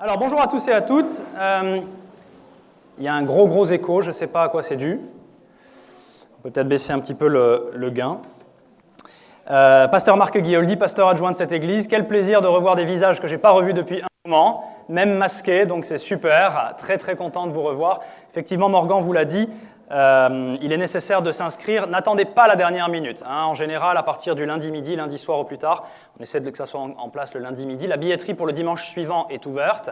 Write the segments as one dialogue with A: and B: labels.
A: Alors bonjour à tous et à toutes. Il y a un gros écho, je ne sais pas à quoi c'est dû. On peut peut-être baisser un petit peu le gain. Pasteur Marc Guioldi, pasteur adjoint de cette église. Quel plaisir de revoir des visages que je n'ai pas revus depuis un moment, même masqués, donc c'est super. Très content de vous revoir. Effectivement, Morgan vous l'a dit, il est nécessaire de s'inscrire. N'attendez pas la dernière minute. En général, à partir du lundi midi, lundi soir au plus tard, on essaie que ça soit en place le lundi midi. La billetterie pour le dimanche suivant est ouverte.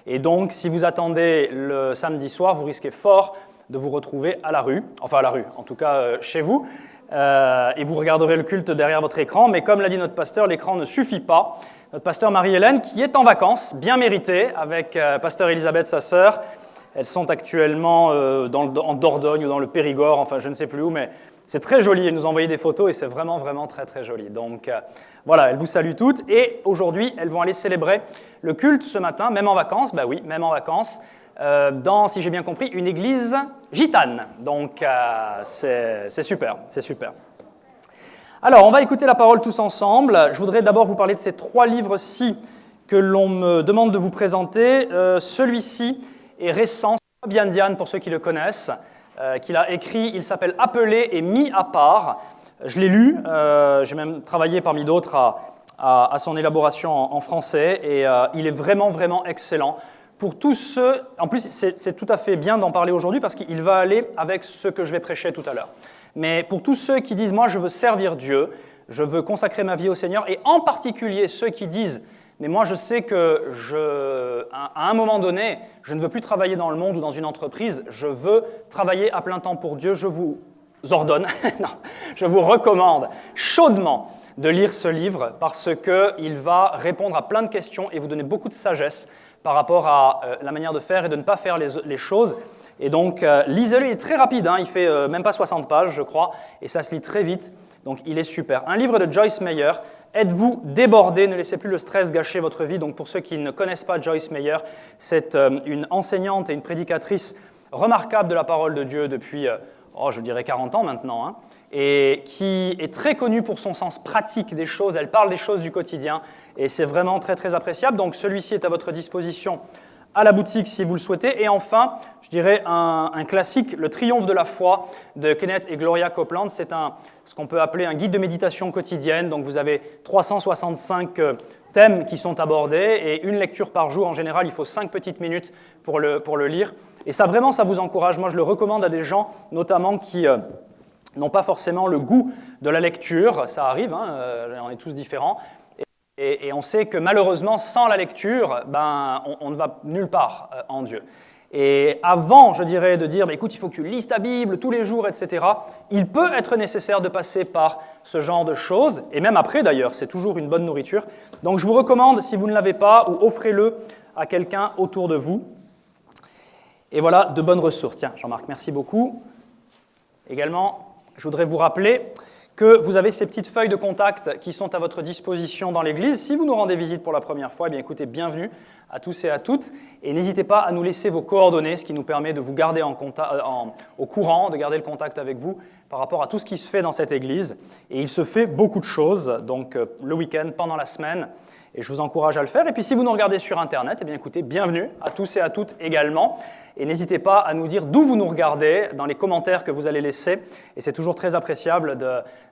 A: Et donc, si vous attendez le samedi soir, vous risquez fort de vous retrouver à la rue, en tout cas chez vous. Et vous regarderez le culte derrière votre écran. Mais comme l'a dit notre pasteur, l'écran ne suffit pas. Notre pasteur Marie-Hélène, qui est en vacances, bien méritée, avec pasteur Elisabeth, sa sœur. Elles sont actuellement en Dordogne ou dans le Périgord, enfin je ne sais plus où, mais c'est très joli. Elles nous ont envoyé des photos et c'est vraiment très joli. Donc voilà, elles vous saluent toutes. Et aujourd'hui, elles vont aller célébrer le culte ce matin, même en vacances, même en vacances, dans, si j'ai bien compris, une église gitane. Donc c'est super. Alors, on va écouter la parole tous ensemble. Je voudrais d'abord vous parler de ces 3 livres-ci que l'on me demande de vous présenter. Celui-ci est récent, Fabian Diane pour ceux qui le connaissent, qu'il a écrit, il s'appelle « Appelé et mis à part ». Je l'ai lu, j'ai même travaillé parmi d'autres à son élaboration en français, et il est vraiment excellent. Pour tous ceux, en plus c'est tout à fait bien d'en parler aujourd'hui parce qu'il va aller avec ce que je vais prêcher tout à l'heure. Mais pour tous ceux qui disent « moi je veux servir Dieu, je veux consacrer ma vie au Seigneur », et en particulier ceux qui disent « mais moi, je sais à un moment donné, je ne veux plus travailler dans le monde ou dans une entreprise, je veux travailler à plein temps pour Dieu. » Je vous ordonne, non, je vous recommande chaudement de lire ce livre parce qu'il va répondre à plein de questions et vous donner beaucoup de sagesse par rapport à la manière de faire et de ne pas faire les choses. Et donc, lisez-le, il est très rapide, il fait même pas 60 pages, je crois, et ça se lit très vite, donc il est super. Un livre de Joyce Meyer. Êtes-vous débordé? Ne laissez plus le stress gâcher votre vie. Donc pour ceux qui ne connaissent pas Joyce Meyer, c'est une enseignante et une prédicatrice remarquable de la parole de Dieu depuis, je dirais 40 ans maintenant, et qui est très connue pour son sens pratique des choses. Elle parle des choses du quotidien et c'est vraiment très appréciable. Donc celui-ci est à votre disposition à la boutique si vous le souhaitez. Et enfin, je dirais un classique, Le Triomphe de la foi de Kenneth et Gloria Copeland. C'est ce qu'on peut appeler un guide de méditation quotidienne. Donc vous avez 365 thèmes qui sont abordés et une lecture par jour. En général, il faut 5 petites minutes pour le lire. Et ça, vraiment, ça vous encourage. Moi, je le recommande à des gens, notamment qui n'ont pas forcément le goût de la lecture. Ça arrive, on est tous différents. Et on sait que malheureusement, sans la lecture, on ne va nulle part en Dieu. Et avant, je dirais, de dire, écoute, il faut que tu lises ta Bible tous les jours, etc., il peut être nécessaire de passer par ce genre de choses, et même après d'ailleurs, c'est toujours une bonne nourriture. Donc je vous recommande, si vous ne l'avez pas, ou offrez-le à quelqu'un autour de vous. Et voilà, de bonnes ressources. Tiens, Jean-Marc, merci beaucoup. Également, je voudrais vous rappeler que vous avez ces petites feuilles de contact qui sont à votre disposition dans l'église. Si vous nous rendez visite pour la première fois, écoutez, bienvenue à tous et à toutes. Et n'hésitez pas à nous laisser vos coordonnées, ce qui nous permet de vous garder au courant, de garder le contact avec vous par rapport à tout ce qui se fait dans cette église. Et il se fait beaucoup de choses, donc le week-end, pendant la semaine, et je vous encourage à le faire. Et puis si vous nous regardez sur Internet, écoutez, bienvenue à tous et à toutes également. Et n'hésitez pas à nous dire d'où vous nous regardez dans les commentaires que vous allez laisser. Et c'est toujours très appréciable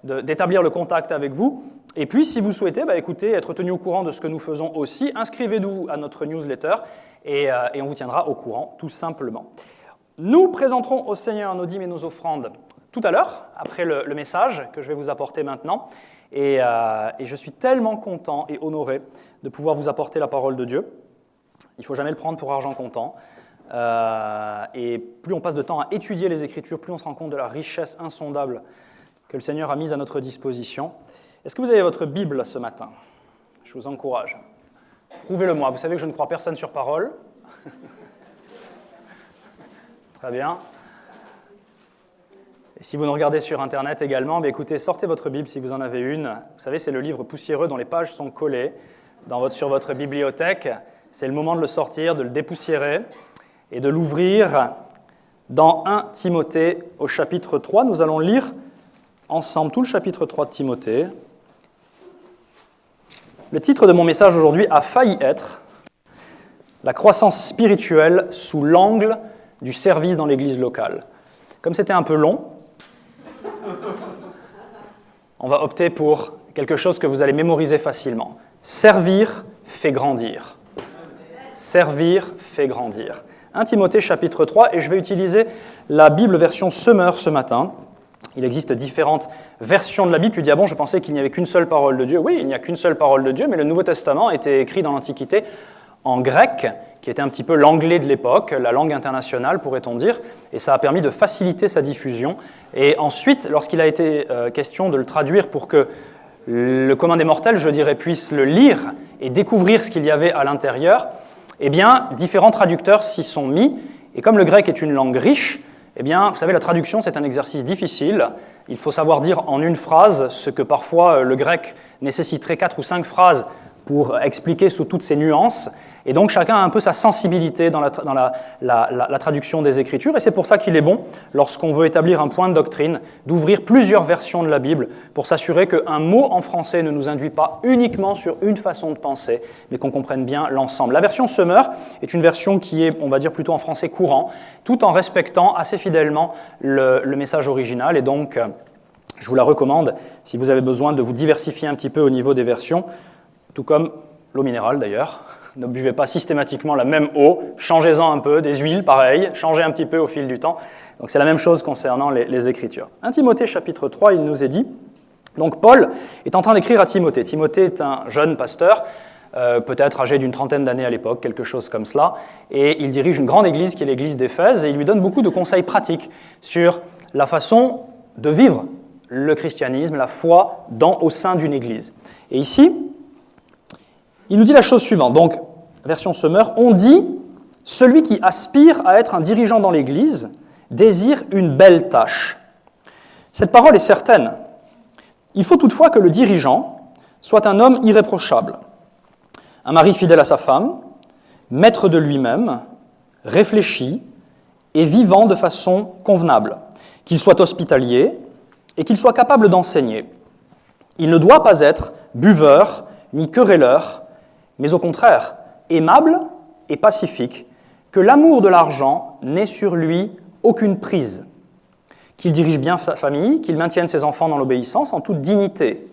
A: d'établir le contact avec vous. Et puis, si vous souhaitez, écoutez, être tenu au courant de ce que nous faisons aussi, inscrivez-vous à notre newsletter et on vous tiendra au courant, tout simplement. Nous présenterons au Seigneur nos dîmes et nos offrandes tout à l'heure, après le message que je vais vous apporter maintenant. Et je suis tellement content et honoré de pouvoir vous apporter la parole de Dieu. Il ne faut jamais le prendre pour argent comptant. Et plus on passe de temps à étudier les Écritures, plus on se rend compte de la richesse insondable que le Seigneur a mise à notre disposition. Est-ce que vous avez votre Bible ce matin? Je vous encourage. Prouvez-le-moi. Vous savez que je ne crois personne sur parole. Très bien. Et si vous nous regardez sur Internet également, écoutez, sortez votre Bible si vous en avez une. Vous savez, c'est le livre poussiéreux dont les pages sont collées sur votre bibliothèque. C'est le moment de le sortir, de le dépoussiérer et de l'ouvrir dans 1 Timothée au chapitre 3. Nous allons lire ensemble tout le chapitre 3 de Timothée. Le titre de mon message aujourd'hui a failli être la croissance spirituelle sous l'angle du service dans l'église locale. Comme c'était un peu long, on va opter pour quelque chose que vous allez mémoriser facilement. Servir fait grandir. Servir fait grandir. 1 Timothée chapitre 3, et je vais utiliser la Bible version Semeur ce matin. Il existe différentes versions de la Bible. Tu dis, ah bon, je pensais qu'il n'y avait qu'une seule parole de Dieu. Oui, il n'y a qu'une seule parole de Dieu, mais le Nouveau Testament était écrit dans l'Antiquité en grec, qui était un petit peu l'anglais de l'époque, la langue internationale, pourrait-on dire, et ça a permis de faciliter sa diffusion. Et ensuite, lorsqu'il a été question de le traduire pour que le commun des mortels, je dirais, puisse le lire et découvrir ce qu'il y avait à l'intérieur, eh bien, différents traducteurs s'y sont mis, et comme le grec est une langue riche, eh bien, vous savez, la traduction, c'est un exercice difficile. Il faut savoir dire en une phrase ce que parfois le grec nécessiterait 4 ou 5 phrases pour expliquer sous toutes ses nuances. Et donc, chacun a un peu sa sensibilité dans la traduction des Écritures. Et c'est pour ça qu'il est bon, lorsqu'on veut établir un point de doctrine, d'ouvrir plusieurs versions de la Bible pour s'assurer qu'un mot en français ne nous induit pas uniquement sur une façon de penser, mais qu'on comprenne bien l'ensemble. La version Semeur est une version qui est, on va dire, plutôt en français courant, tout en respectant assez fidèlement le message original. Et donc, je vous la recommande si vous avez besoin de vous diversifier un petit peu au niveau des versions, tout comme l'eau minérale d'ailleurs. Ne buvez pas systématiquement la même eau, changez-en un peu, des huiles, pareil, changez un petit peu au fil du temps. Donc c'est la même chose concernant les Écritures. 1 Timothée chapitre 3, il nous est dit, donc Paul est en train d'écrire à Timothée. Timothée est un jeune pasteur, peut-être âgé d'une trentaine d'années à l'époque, quelque chose comme cela, et il dirige une grande église qui est l'église d'Éphèse, et il lui donne beaucoup de conseils pratiques sur la façon de vivre le christianisme, la foi au sein d'une église. Et ici, il nous dit la chose suivante, donc, version Semeur, on dit « Celui qui aspire à être un dirigeant dans l'Église désire une belle tâche ». Cette parole est certaine. Il faut toutefois que le dirigeant soit un homme irréprochable, un mari fidèle à sa femme, maître de lui-même, réfléchi et vivant de façon convenable, qu'il soit hospitalier et qu'il soit capable d'enseigner. Il ne doit pas être buveur ni querelleur, mais au contraire, aimable et pacifique, que l'amour de l'argent n'ait sur lui aucune prise, qu'il dirige bien sa famille, qu'il maintienne ses enfants dans l'obéissance en toute dignité.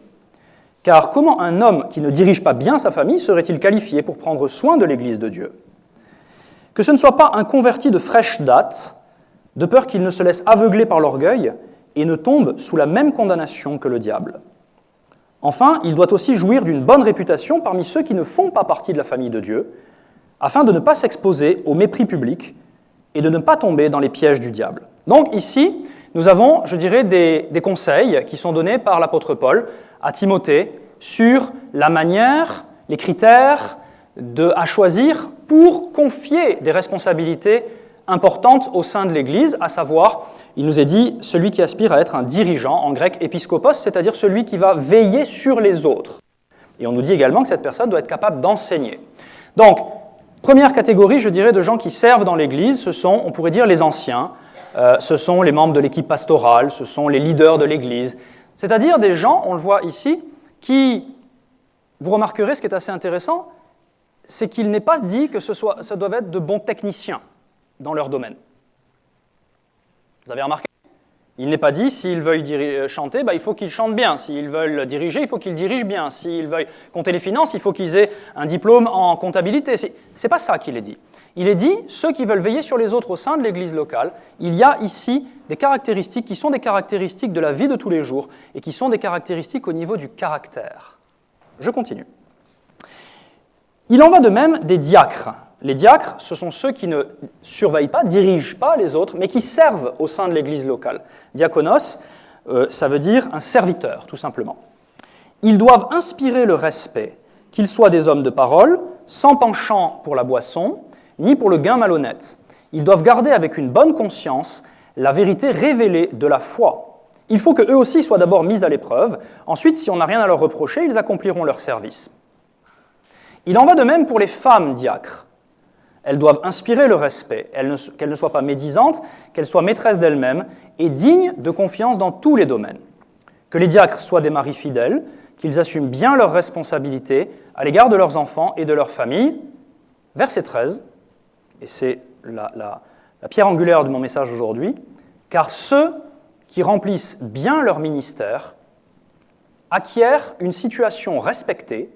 A: Car comment un homme qui ne dirige pas bien sa famille serait-il qualifié pour prendre soin de l'Église de Dieu ? Que ce ne soit pas un converti de fraîche date, de peur qu'il ne se laisse aveugler par l'orgueil et ne tombe sous la même condamnation que le diable. Enfin, il doit aussi jouir d'une bonne réputation parmi ceux qui ne font pas partie de la famille de Dieu, afin de ne pas s'exposer au mépris public et de ne pas tomber dans les pièges du diable. Donc ici, nous avons, je dirais, des conseils qui sont donnés par l'apôtre Paul à Timothée sur la manière, les critères à choisir pour confier des responsabilités importante au sein de l'Église, à savoir, il nous est dit, celui qui aspire à être un dirigeant, en grec épiscopos, c'est-à-dire celui qui va veiller sur les autres. Et on nous dit également que cette personne doit être capable d'enseigner. Donc, première catégorie, je dirais, de gens qui servent dans l'Église, ce sont, on pourrait dire, les anciens, ce sont les membres de l'équipe pastorale, ce sont les leaders de l'Église, c'est-à-dire des gens, on le voit ici, qui, vous remarquerez ce qui est assez intéressant, c'est qu'il n'est pas dit que ça doit être de bons techniciens dans leur domaine. Vous avez remarqué ? Il n'est pas dit, s'ils veulent chanter, il faut qu'ils chantent bien. S'ils veulent diriger, il faut qu'ils dirigent bien. S'ils veulent compter les finances, il faut qu'ils aient un diplôme en comptabilité. Ce n'est pas ça qu'il est dit. Il est dit, ceux qui veulent veiller sur les autres au sein de l'Église locale, il y a ici des caractéristiques qui sont des caractéristiques de la vie de tous les jours et qui sont des caractéristiques au niveau du caractère. Je continue. Il en va de même des diacres. Les diacres, ce sont ceux qui ne surveillent pas, dirigent pas les autres, mais qui servent au sein de l'église locale. Diakonos, ça veut dire un serviteur, tout simplement. Ils doivent inspirer le respect, qu'ils soient des hommes de parole, sans penchant pour la boisson, ni pour le gain malhonnête. Ils doivent garder avec une bonne conscience la vérité révélée de la foi. Il faut qu'eux aussi soient d'abord mis à l'épreuve. Ensuite, si on n'a rien à leur reprocher, ils accompliront leur service. Il en va de même pour les femmes diacres. Elles doivent inspirer le respect, qu'elles ne soient pas médisantes, qu'elles soient maîtresses d'elles-mêmes et dignes de confiance dans tous les domaines. Que les diacres soient des maris fidèles, qu'ils assument bien leurs responsabilités à l'égard de leurs enfants et de leur famille, Verset 13, et c'est la pierre angulaire de mon message aujourd'hui, « Car ceux qui remplissent bien leur ministère acquièrent une situation respectée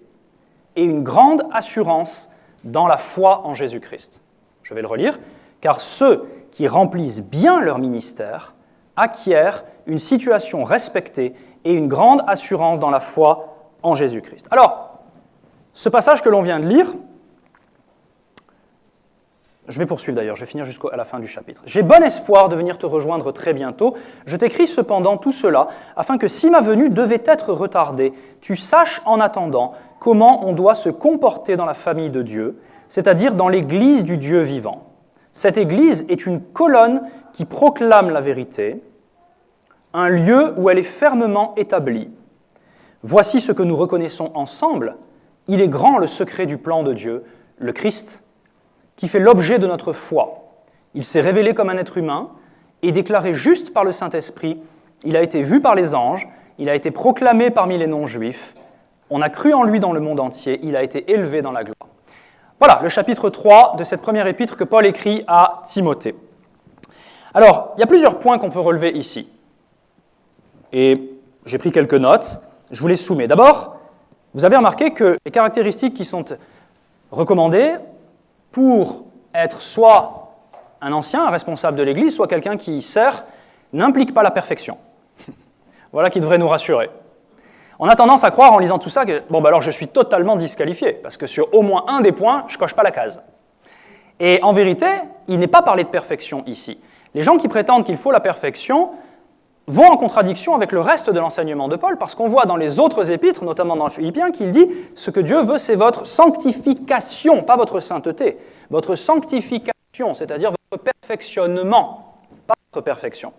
A: et une grande assurance dans la foi en Jésus-Christ. » Je vais le relire. « Car ceux qui remplissent bien leur ministère acquièrent une situation respectée et une grande assurance dans la foi en Jésus-Christ. » Alors, ce passage que l'on vient de lire, je vais poursuivre d'ailleurs, je vais finir jusqu'à la fin du chapitre. « J'ai bon espoir de venir te rejoindre très bientôt. Je t'écris cependant tout cela, afin que si ma venue devait être retardée, tu saches en attendant comment on doit se comporter dans la famille de Dieu, c'est-à-dire dans l'Église du Dieu vivant. Cette Église est une colonne qui proclame la vérité, un lieu où elle est fermement établie. Voici ce que nous reconnaissons ensemble. Il est grand le secret du plan de Dieu, le Christ, qui fait l'objet de notre foi. Il s'est révélé comme un être humain et déclaré juste par le Saint-Esprit. Il a été vu par les anges, il a été proclamé parmi les non-juifs. On a cru en lui dans le monde entier, il a été élevé dans la gloire. » Voilà le chapitre 3 de cette première épître que Paul écrit à Timothée. Alors, il y a plusieurs points qu'on peut relever ici. Et j'ai pris quelques notes, je vous les soumets. D'abord, vous avez remarqué que les caractéristiques qui sont recommandées pour être soit un ancien, un responsable de l'Église, soit quelqu'un qui sert, n'impliquent pas la perfection. Voilà qui devrait nous rassurer. On a tendance à croire en lisant tout ça que, alors je suis totalement disqualifié, parce que sur au moins un des points, je ne coche pas la case. Et en vérité, il n'est pas parlé de perfection ici. Les gens qui prétendent qu'il faut la perfection vont en contradiction avec le reste de l'enseignement de Paul, parce qu'on voit dans les autres épîtres, notamment dans Philippiens, qu'il dit « Ce que Dieu veut, c'est votre sanctification, pas votre sainteté, votre sanctification, c'est-à-dire votre perfectionnement, pas votre perfection. »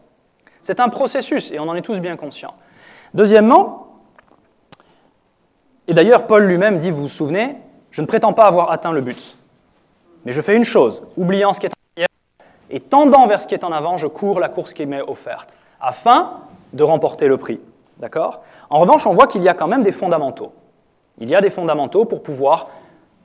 A: C'est un processus, et on en est tous bien conscients. Deuxièmement, et d'ailleurs Paul lui-même dit, vous vous souvenez, « Je ne prétends pas avoir atteint le but, mais je fais une chose, oubliant ce qui est en arrière, et tendant vers ce qui est en avant, je cours la course qui m'est offerte. » Afin de remporter le prix. D'accord ? En revanche, on voit qu'il y a quand même des fondamentaux. Il y a des fondamentaux pour pouvoir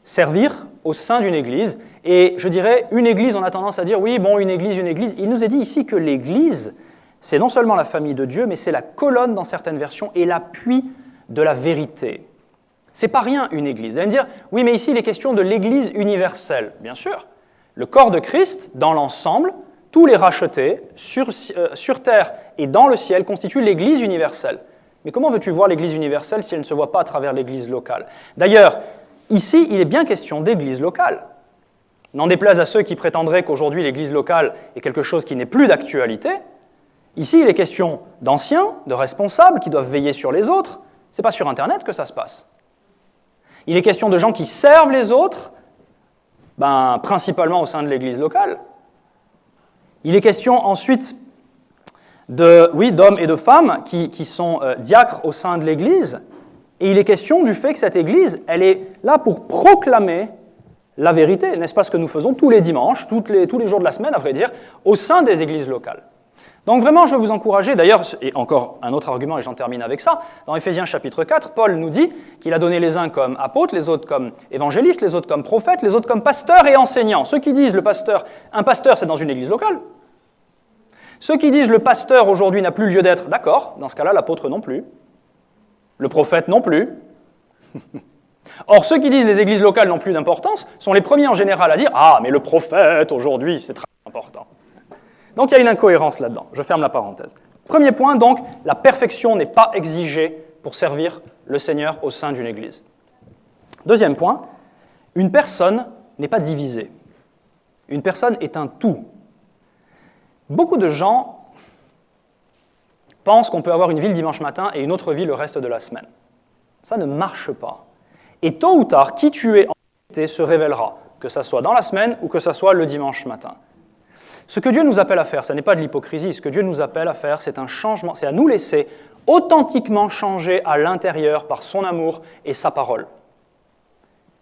A: servir au sein d'une église. Et je dirais, une église, on a tendance à dire, oui, une église. Il nous est dit ici que l'église, c'est non seulement la famille de Dieu, mais c'est la colonne dans certaines versions et l'appui de la vérité. C'est pas rien, une église. Vous allez me dire, oui, mais ici, il est question de l'église universelle. Bien sûr. Le corps de Christ, dans l'ensemble, tous les rachetés, sur terre et dans le ciel, constituent l'Église universelle. Mais comment veux-tu voir l'Église universelle si elle ne se voit pas à travers l'Église locale ? D'ailleurs, ici, il est bien question d'Église locale. N'en déplaise à ceux qui prétendraient qu'aujourd'hui l'Église locale est quelque chose qui n'est plus d'actualité. Ici, il est question d'anciens, de responsables qui doivent veiller sur les autres. Ce n'est pas sur Internet que ça se passe. Il est question de gens qui servent les autres, principalement au sein de l'Église locale. Il est question ensuite d'hommes et de femmes qui sont diacres au sein de l'Église, et il est question du fait que cette Église, elle est là pour proclamer la vérité, n'est-ce pas ce que nous faisons tous les dimanches, tous les jours de la semaine, à vrai dire, au sein des églises locales. Donc vraiment, je veux vous encourager, d'ailleurs, et encore un autre argument, et j'en termine avec ça, dans Éphésiens chapitre 4, Paul nous dit qu'il a donné les uns comme apôtres, les autres comme évangélistes, les autres comme prophètes, les autres comme pasteurs et enseignants. Ceux qui disent un pasteur c'est dans une église locale. Ceux qui disent le pasteur aujourd'hui n'a plus lieu d'être, d'accord, dans ce cas-là, l'apôtre non plus, le prophète non plus. Or, ceux qui disent les églises locales n'ont plus d'importance sont les premiers en général à dire « Ah, mais le prophète aujourd'hui, c'est très important ». Donc il y a une incohérence là-dedans, je ferme la parenthèse. Premier point, donc, la perfection n'est pas exigée pour servir le Seigneur au sein d'une église. Deuxième point, une personne n'est pas divisée. Une personne est un tout. Beaucoup de gens pensent qu'on peut avoir une vie le dimanche matin et une autre vie le reste de la semaine. Ça ne marche pas. Et tôt ou tard, qui tu es en réalité se révélera, que ça soit dans la semaine ou que ça soit le dimanche matin. Ce que Dieu nous appelle à faire, ce n'est pas de l'hypocrisie, ce que Dieu nous appelle à faire, c'est un changement, c'est à nous laisser authentiquement changer à l'intérieur par son amour et sa parole.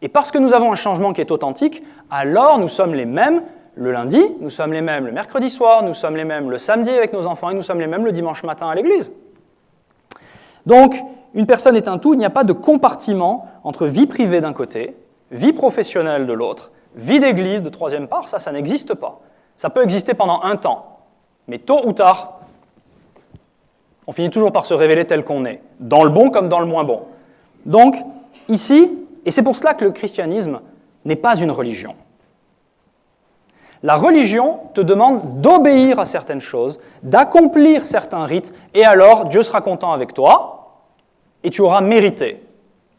A: Et parce que nous avons un changement qui est authentique, alors nous sommes les mêmes le lundi, nous sommes les mêmes le mercredi soir, nous sommes les mêmes le samedi avec nos enfants et nous sommes les mêmes le dimanche matin à l'église. Donc, une personne est un tout, il n'y a pas de compartiment entre vie privée d'un côté, vie professionnelle de l'autre, vie d'église de troisième part, ça n'existe pas. Ça peut exister pendant un temps, mais tôt ou tard, on finit toujours par se révéler tel qu'on est, dans le bon comme dans le moins bon. Donc, ici, et c'est pour cela que le christianisme n'est pas une religion. La religion te demande d'obéir à certaines choses, d'accomplir certains rites, et alors Dieu sera content avec toi, et tu auras mérité.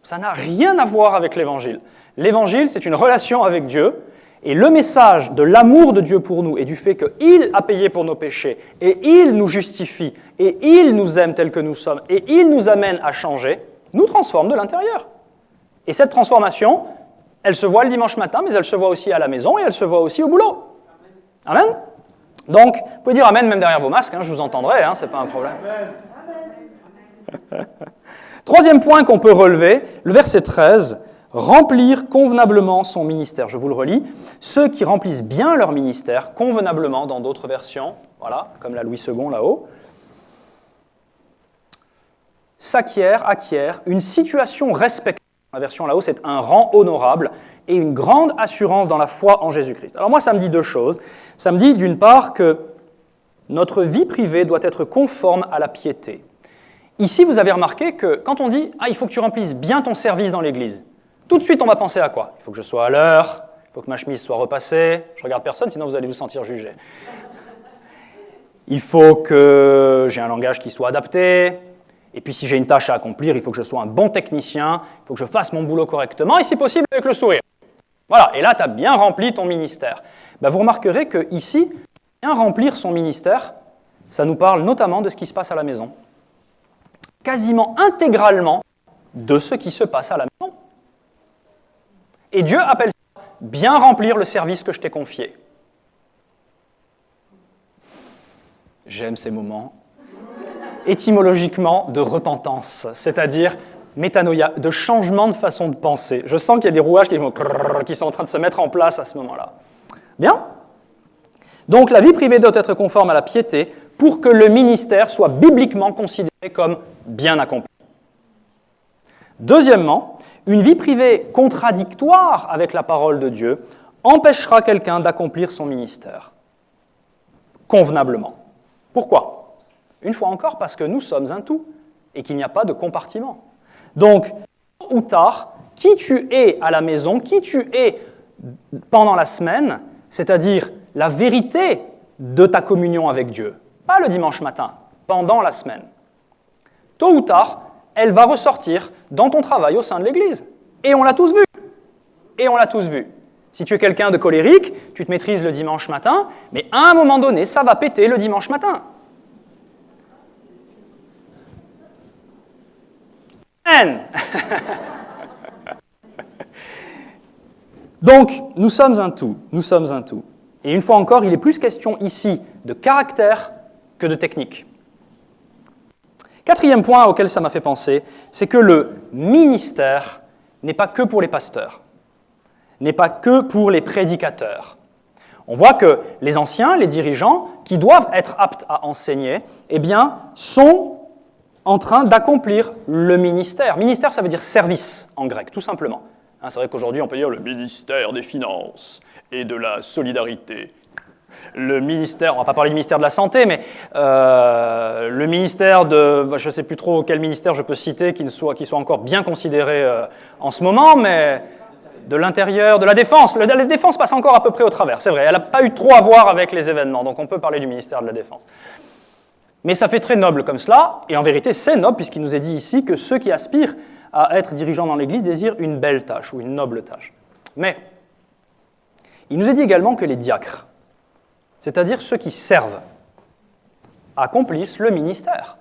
A: Ça n'a rien à voir avec l'Évangile. L'Évangile, c'est une relation avec Dieu, et le message de l'amour de Dieu pour nous et du fait qu'il a payé pour nos péchés, et il nous justifie, et il nous aime tels que nous sommes, et il nous amène à changer, nous transforme de l'intérieur. Et cette transformation, elle se voit le dimanche matin, mais elle se voit aussi à la maison, et elle se voit aussi au boulot. Amen. Donc, vous pouvez dire Amen même derrière vos masques, je vous entendrai, c'est pas un problème. Troisième point qu'on peut relever, le verset 13, remplir convenablement son ministère. Je vous le relis. Ceux qui remplissent bien leur ministère, convenablement dans d'autres versions, voilà, comme la Louis II là-haut, acquièrent une situation respectable. La version là-haut, c'est un rang honorable et une grande assurance dans la foi en Jésus-Christ. Alors moi, ça me dit deux choses. Ça me dit d'une part que notre vie privée doit être conforme à la piété. Ici, vous avez remarqué que quand on dit « Ah, il faut que tu remplisses bien ton service dans l'Église », tout de suite, on va penser à quoi? Il faut que je sois à l'heure, il faut que ma chemise soit repassée. Je ne regarde personne, sinon vous allez vous sentir jugé. Il faut que j'ai un langage qui soit adapté. Et puis si j'ai une tâche à accomplir, il faut que je sois un bon technicien, il faut que je fasse mon boulot correctement, et si possible avec le sourire. Voilà, et là, tu as bien rempli ton ministère. Vous remarquerez qu'ici, bien remplir son ministère, ça nous parle notamment de ce qui se passe à la maison. Quasiment intégralement de ce qui se passe à la maison. Et Dieu appelle ça bien remplir le service que je t'ai confié. J'aime ces moments. Étymologiquement, de repentance, c'est-à-dire métanoïa, de changement de façon de penser. Je sens qu'il y a des rouages qui sont en train de se mettre en place à ce moment-là. Bien. Donc la vie privée doit être conforme à la piété pour que le ministère soit bibliquement considéré comme bien accompli. Deuxièmement, une vie privée contradictoire avec la parole de Dieu empêchera quelqu'un d'accomplir son ministère convenablement. Pourquoi? Une fois encore, parce que nous sommes un tout et qu'il n'y a pas de compartiment. Donc, tôt ou tard, qui tu es à la maison, qui tu es pendant la semaine, c'est-à-dire la vérité de ta communion avec Dieu, pas le dimanche matin, pendant la semaine, tôt ou tard, elle va ressortir dans ton travail au sein de l'Église. Et on l'a tous vu. Et on l'a tous vu. Si tu es quelqu'un de colérique, tu te maîtrises le dimanche matin, mais à un moment donné, ça va péter le dimanche matin. Amen. Donc, nous sommes un tout. Nous sommes un tout. Et une fois encore, il est plus question ici de caractère que de technique. Quatrième point auquel ça m'a fait penser, c'est que le ministère n'est pas que pour les pasteurs, n'est pas que pour les prédicateurs. On voit que les anciens, les dirigeants, qui doivent être aptes à enseigner, eh bien, sont en train d'accomplir le ministère. Ministère, ça veut dire service en grec, tout simplement. C'est vrai qu'aujourd'hui, on peut dire le ministère des Finances et de la Solidarité. Le ministère, on ne va pas parler du ministère de la Santé, mais le ministère de, je ne sais plus trop quel ministère je peux citer qui soit encore bien considéré en ce moment, mais de l'Intérieur, de la Défense. La Défense passe encore à peu près au travers, c'est vrai. Elle n'a pas eu trop à voir avec les événements, donc on peut parler du ministère de la Défense. Mais ça fait très noble comme cela, et en vérité c'est noble, puisqu'il nous est dit ici que ceux qui aspirent à être dirigeants dans l'Église désirent une belle tâche, ou une noble tâche. Mais il nous est dit également que les diacres, c'est-à-dire ceux qui servent, accomplissent le ministère,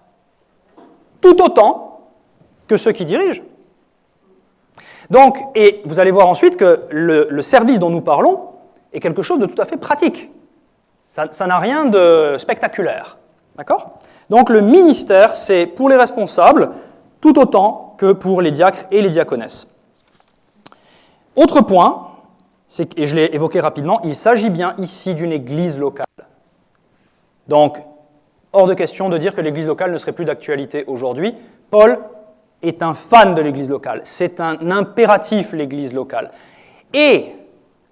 A: tout autant que ceux qui dirigent. Donc, et vous allez voir ensuite que le service dont nous parlons est quelque chose de tout à fait pratique. Ça n'a rien de spectaculaire. D'accord ? Donc le ministère, c'est pour les responsables, tout autant que pour les diacres et les diaconesses. Autre point, et je l'ai évoqué rapidement, il s'agit bien ici d'une église locale. Donc, hors de question de dire que l'église locale ne serait plus d'actualité aujourd'hui. Paul est un fan de l'église locale. C'est un impératif, l'église locale. Et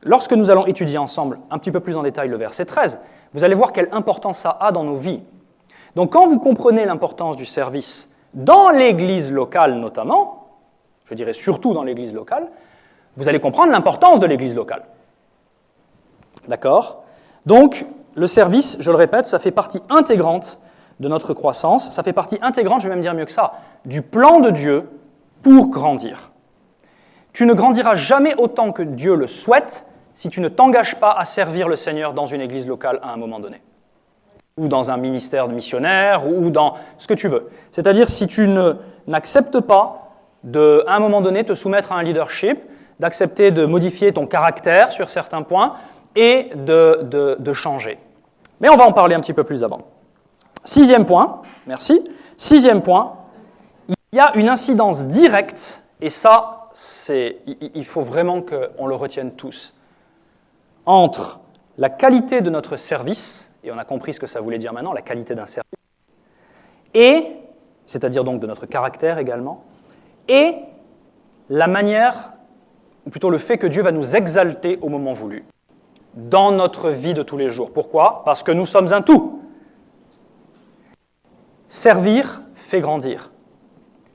A: lorsque nous allons étudier ensemble un petit peu plus en détail le verset 13, vous allez voir quelle importance ça a dans nos vies. Donc quand vous comprenez l'importance du service dans l'église locale notamment, je dirais surtout dans l'église locale, vous allez comprendre l'importance de l'église locale. D'accord? Donc, le service, je le répète, ça fait partie intégrante de notre croissance, ça fait partie intégrante, je vais même dire mieux que ça, du plan de Dieu pour grandir. Tu ne grandiras jamais autant que Dieu le souhaite si tu ne t'engages pas à servir le Seigneur dans une église locale à un moment donné, ou dans un ministère de missionnaire, ou dans ce que tu veux. C'est-à-dire si tu n'acceptes pas de, à un moment donné, te soumettre à un leadership, d'accepter de modifier ton caractère sur certains points et de changer. Mais on va en parler un petit peu plus avant. Sixième point, merci. Sixième point, il y a une incidence directe, et ça, il faut vraiment qu'on le retienne tous, entre la qualité de notre service, et on a compris ce que ça voulait dire maintenant, la qualité d'un service, et, c'est-à-dire donc de notre caractère également, et la manière, ou plutôt le fait que Dieu va nous exalter au moment voulu, dans notre vie de tous les jours. Pourquoi? Parce que nous sommes un tout. Servir fait grandir.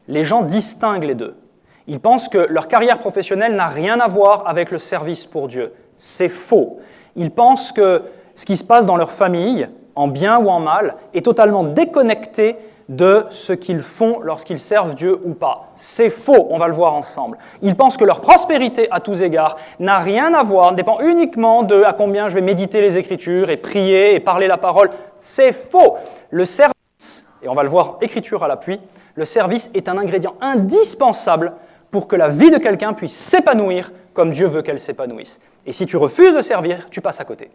A: Les gens distinguent les deux. Ils pensent que leur carrière professionnelle n'a rien à voir avec le service pour Dieu. C'est faux. Ils pensent que ce qui se passe dans leur famille, en bien ou en mal, est totalement déconnecté de ce qu'ils font lorsqu'ils servent Dieu ou pas. C'est faux, on va le voir ensemble. Ils pensent que leur prospérité, à tous égards, n'a rien à voir, dépend uniquement de à combien je vais méditer les Écritures et prier et parler la parole. C'est faux. Le service, et on va le voir Écriture à l'appui, le service est un ingrédient indispensable pour que la vie de quelqu'un puisse s'épanouir comme Dieu veut qu'elle s'épanouisse. Et si tu refuses de servir, tu passes à côté.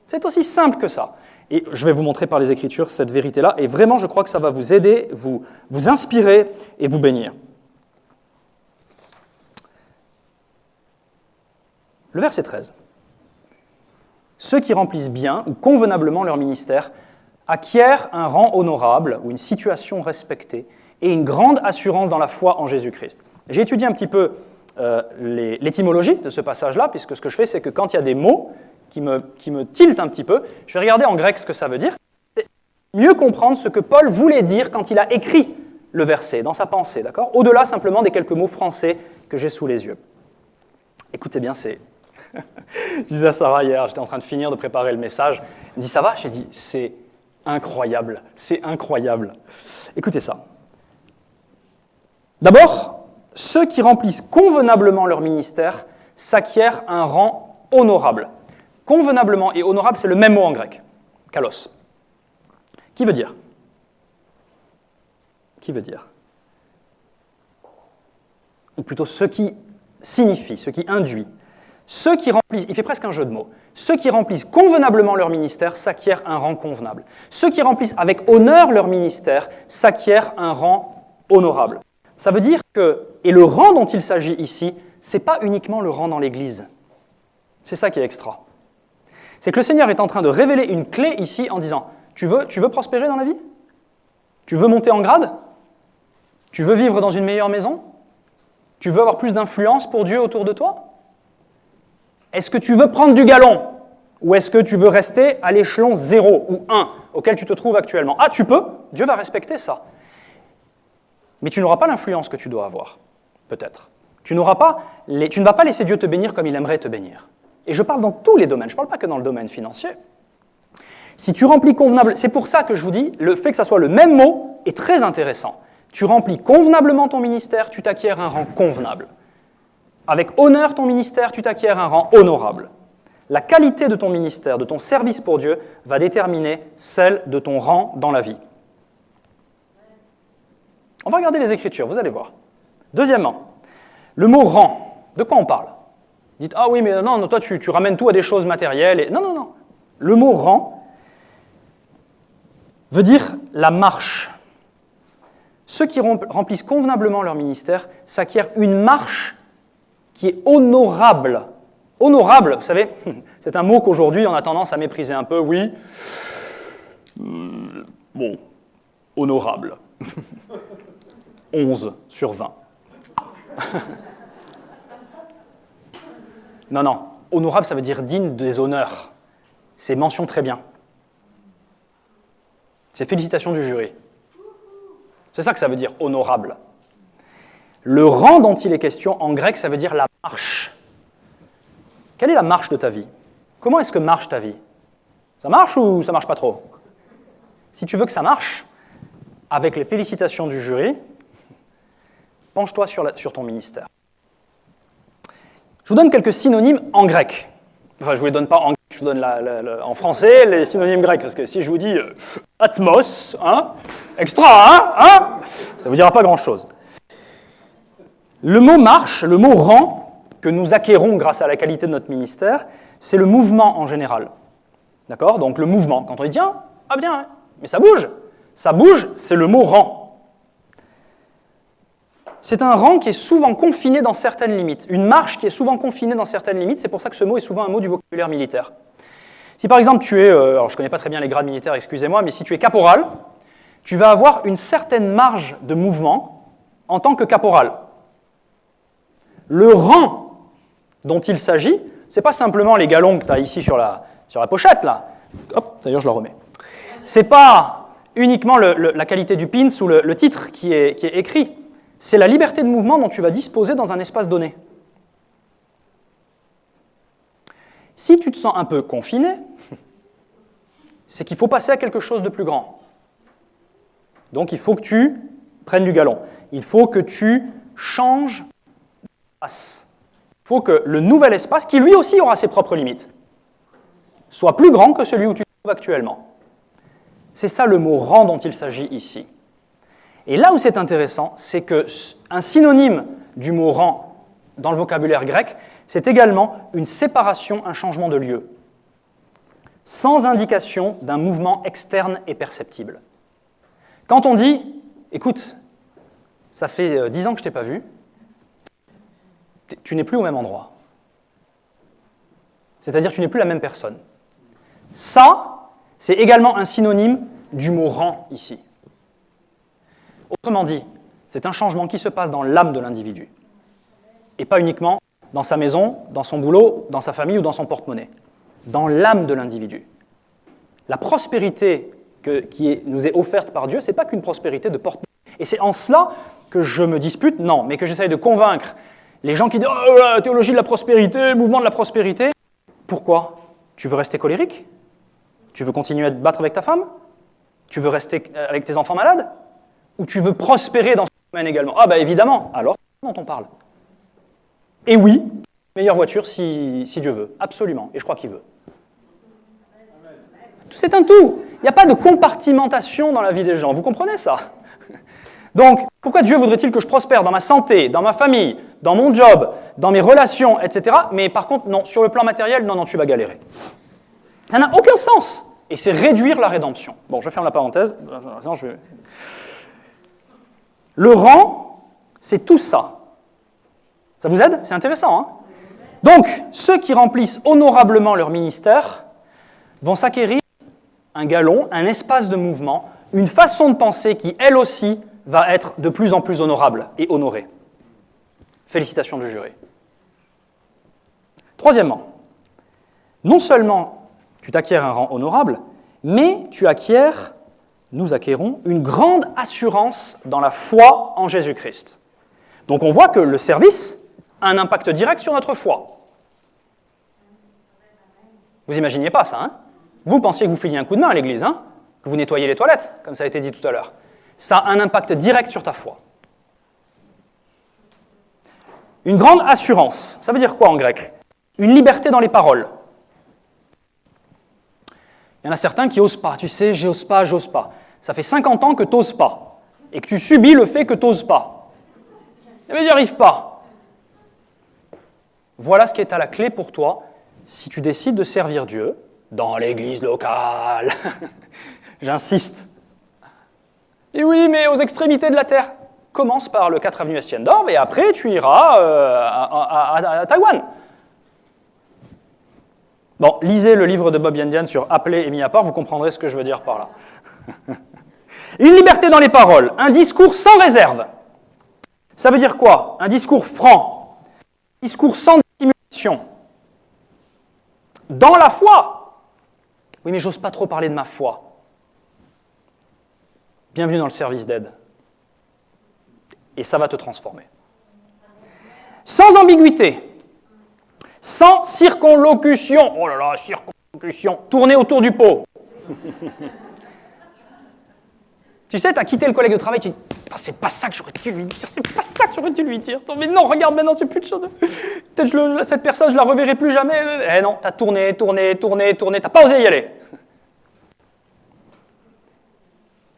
A: C'est aussi simple que ça. Et je vais vous montrer par les Écritures cette vérité-là, et vraiment je crois que ça va vous aider, vous inspirer et vous bénir. Le verset 13. Ceux qui remplissent bien ou convenablement leur ministère acquièrent un rang honorable ou une situation respectée et une grande assurance dans la foi en Jésus-Christ. J'ai étudié un petit peu l'étymologie de ce passage-là, puisque ce que je fais, c'est que quand il y a des mots qui me tiltent un petit peu, je vais regarder en grec ce que ça veut dire, et mieux comprendre ce que Paul voulait dire quand il a écrit le verset, dans sa pensée, d'accord? Au-delà simplement des quelques mots français que j'ai sous les yeux. Écoutez bien, c'est... Je disais à Sarah hier, j'étais en train de finir de préparer le message, elle me dit « ça va ?» J'ai dit « c'est incroyable, c'est incroyable ». Écoutez ça. D'abord, ceux qui remplissent convenablement leur ministère s'acquièrent un rang honorable. Convenablement et honorable, c'est le même mot en grec, kalos. Qui veut dire? Qui veut dire? Ou plutôt ce qui signifie, ce qui induit. Ceux qui remplissent, il fait presque un jeu de mots, ceux qui remplissent convenablement leur ministère s'acquièrent un rang convenable. Ceux qui remplissent avec honneur leur ministère s'acquièrent un rang honorable. Ça veut dire que, et le rang dont il s'agit ici, ce n'est pas uniquement le rang dans l'Église. C'est ça qui est extra. C'est que le Seigneur est en train de révéler une clé ici en disant « tu veux prospérer dans la vie? Tu veux monter en grade? Tu veux vivre dans une meilleure maison? Tu veux avoir plus d'influence pour Dieu autour de toi? Est-ce que tu veux prendre du galon? Ou est-ce que tu veux rester à l'échelon 0 ou 1 auquel tu te trouves actuellement? Ah, tu peux, Dieu va respecter ça. Mais tu n'auras pas l'influence que tu dois avoir, peut-être. Tu ne vas pas laisser Dieu te bénir comme il aimerait te bénir. Et je parle dans tous les domaines, je ne parle pas que dans le domaine financier. Si tu remplis convenable, c'est pour ça que je vous dis, le fait que ça soit le même mot est très intéressant. Tu remplis convenablement ton ministère, tu t'acquiers un rang convenable. Avec honneur ton ministère, tu t'acquiers un rang honorable. La qualité de ton ministère, de ton service pour Dieu, va déterminer celle de ton rang dans la vie. On va regarder les Écritures, vous allez voir. Deuxièmement, le mot rang, de quoi on parle? Dites, ah oui, mais non, toi tu ramènes tout à des choses matérielles. Et... Non. Le mot rang veut dire la marche. Ceux qui remplissent convenablement leur ministère s'acquièrent une marche qui est honorable. Honorable, vous savez, c'est un mot qu'aujourd'hui on a tendance à mépriser un peu, oui. Bon, honorable. 11 sur 20. Non, Honorable, ça veut dire digne des honneurs. C'est mention très bien. C'est félicitations du jury. C'est ça que ça veut dire, honorable. Le rang dont il est question en grec, ça veut dire la marche. Quelle est la marche de ta vie? Comment est-ce que marche ta vie? Ça marche ou ça marche pas trop? Si tu veux que ça marche, avec les félicitations du jury, penche-toi sur ton ministère. Je vous donne quelques synonymes en grec. Enfin, je ne vous les donne pas en grec, je vous donne en français les synonymes grecs, parce que si je vous dis atmos, hein, extra, hein, ça ne vous dira pas grand-chose. Le mot marche, le mot rang, que nous acquérons grâce à la qualité de notre ministère, c'est le mouvement en général. D'accord? Donc le mouvement, quand on dit tiens, ah bien, mais ça bouge, c'est le mot rang. C'est un rang qui est souvent confiné dans certaines limites. Une marche qui est souvent confinée dans certaines limites, c'est pour ça que ce mot est souvent un mot du vocabulaire militaire. Si par exemple tu es, alors je ne connais pas très bien les grades militaires, excusez-moi, mais si tu es caporal, tu vas avoir une certaine marge de mouvement en tant que caporal. Le rang dont il s'agit, ce n'est pas simplement les galons que tu as ici sur la pochette, là. Hop, d'ailleurs je la remets. Ce n'est pas uniquement la qualité du pins ou le titre qui est écrit. C'est la liberté de mouvement dont tu vas disposer dans un espace donné. Si tu te sens un peu confiné, c'est qu'il faut passer à quelque chose de plus grand. Donc il faut que tu prennes du galon. Il faut que tu changes d'espace. Il faut que le nouvel espace, qui lui aussi aura ses propres limites, soit plus grand que celui où tu te trouves actuellement. C'est ça le mot rang dont il s'agit ici. Et là où c'est intéressant, c'est qu'un synonyme du mot rang dans le vocabulaire grec, c'est également une séparation, un changement de lieu, sans indication d'un mouvement externe et perceptible. Quand on dit « Écoute, ça fait 10 ans que je ne t'ai pas vu, tu n'es plus au même endroit. » C'est-à-dire tu n'es plus la même personne. Ça, c'est également un synonyme du mot rang ici. Autrement dit, c'est un changement qui se passe dans l'âme de l'individu, et pas uniquement dans sa maison, dans son boulot, dans sa famille ou dans son porte-monnaie. Dans l'âme de l'individu. La prospérité qui nous est offerte par Dieu, ce n'est pas qu'une prospérité de porte-monnaie. Et c'est en cela que je me dispute, non, mais que j'essaye de convaincre les gens qui disent « Oh, la théologie de la prospérité, le mouvement de la prospérité ». Pourquoi? Tu veux rester colérique? Tu veux continuer à te battre avec ta femme? Tu veux rester avec tes enfants malades? Ou tu veux prospérer dans ce domaine également? Ah ben évidemment, alors dont on parle. Et oui, meilleure voiture si Dieu veut, absolument, et je crois qu'il veut. C'est un tout, il n'y a pas de compartimentation dans la vie des gens, vous comprenez ça? Donc, pourquoi Dieu voudrait-il que je prospère dans ma santé, dans ma famille, dans mon job, dans mes relations, etc. Mais par contre, non, sur le plan matériel, non, tu vas galérer. Ça n'a aucun sens, et c'est réduire la rédemption. Bon, je ferme la parenthèse, sinon je vais... Le rang, c'est tout ça. Ça vous aide? C'est intéressant, hein? Donc, ceux qui remplissent honorablement leur ministère vont s'acquérir un galon, un espace de mouvement, une façon de penser qui, elle aussi, va être de plus en plus honorable et honorée. Félicitations du jury. Troisièmement, non seulement tu t'acquiers un rang honorable, mais nous acquérons une grande assurance dans la foi en Jésus-Christ. Donc on voit que le service a un impact direct sur notre foi. Vous n'imaginiez pas ça, hein? Vous pensiez que vous filiez un coup de main à l'église, hein? Que vous nettoyez les toilettes, comme ça a été dit tout à l'heure. Ça a un impact direct sur ta foi. Une grande assurance, ça veut dire quoi en grec? Une liberté dans les paroles. Il y en a certains qui n'osent pas. Tu sais, j'ose pas. Ça fait 50 ans que tu n'oses pas. Et que tu subis le fait que tu n'oses pas. Mais j'y arrive pas. Voilà ce qui est à la clé pour toi si tu décides de servir Dieu dans l'église locale. J'insiste. Et oui, mais aux extrémités de la terre. Commence par le 4 avenue Estienne-d'Orve et après tu iras à Taïwan. Bon, lisez le livre de Bob Yandian sur Appelé et mis à part, vous comprendrez ce que je veux dire par là. Une liberté dans les paroles, un discours sans réserve. Ça veut dire quoi? Un discours franc, un discours sans dissimulation. dans la foi. Oui, mais j'ose pas trop parler de ma foi. Bienvenue dans le service d'aide. Et ça va te transformer. Sans ambiguïté, sans circonlocution. Oh là là, circonlocution. Tourner autour du pot. Tu sais, tu as quitté le collègue de travail, tu dis « c'est pas ça que j'aurais dû lui dire, c'est pas ça que j'aurais dû lui dire. Mais non, regarde maintenant, c'est plus de chose. Peut-être cette personne, je la reverrai plus jamais. » Eh non, tu as tourné, t'as pas osé y aller.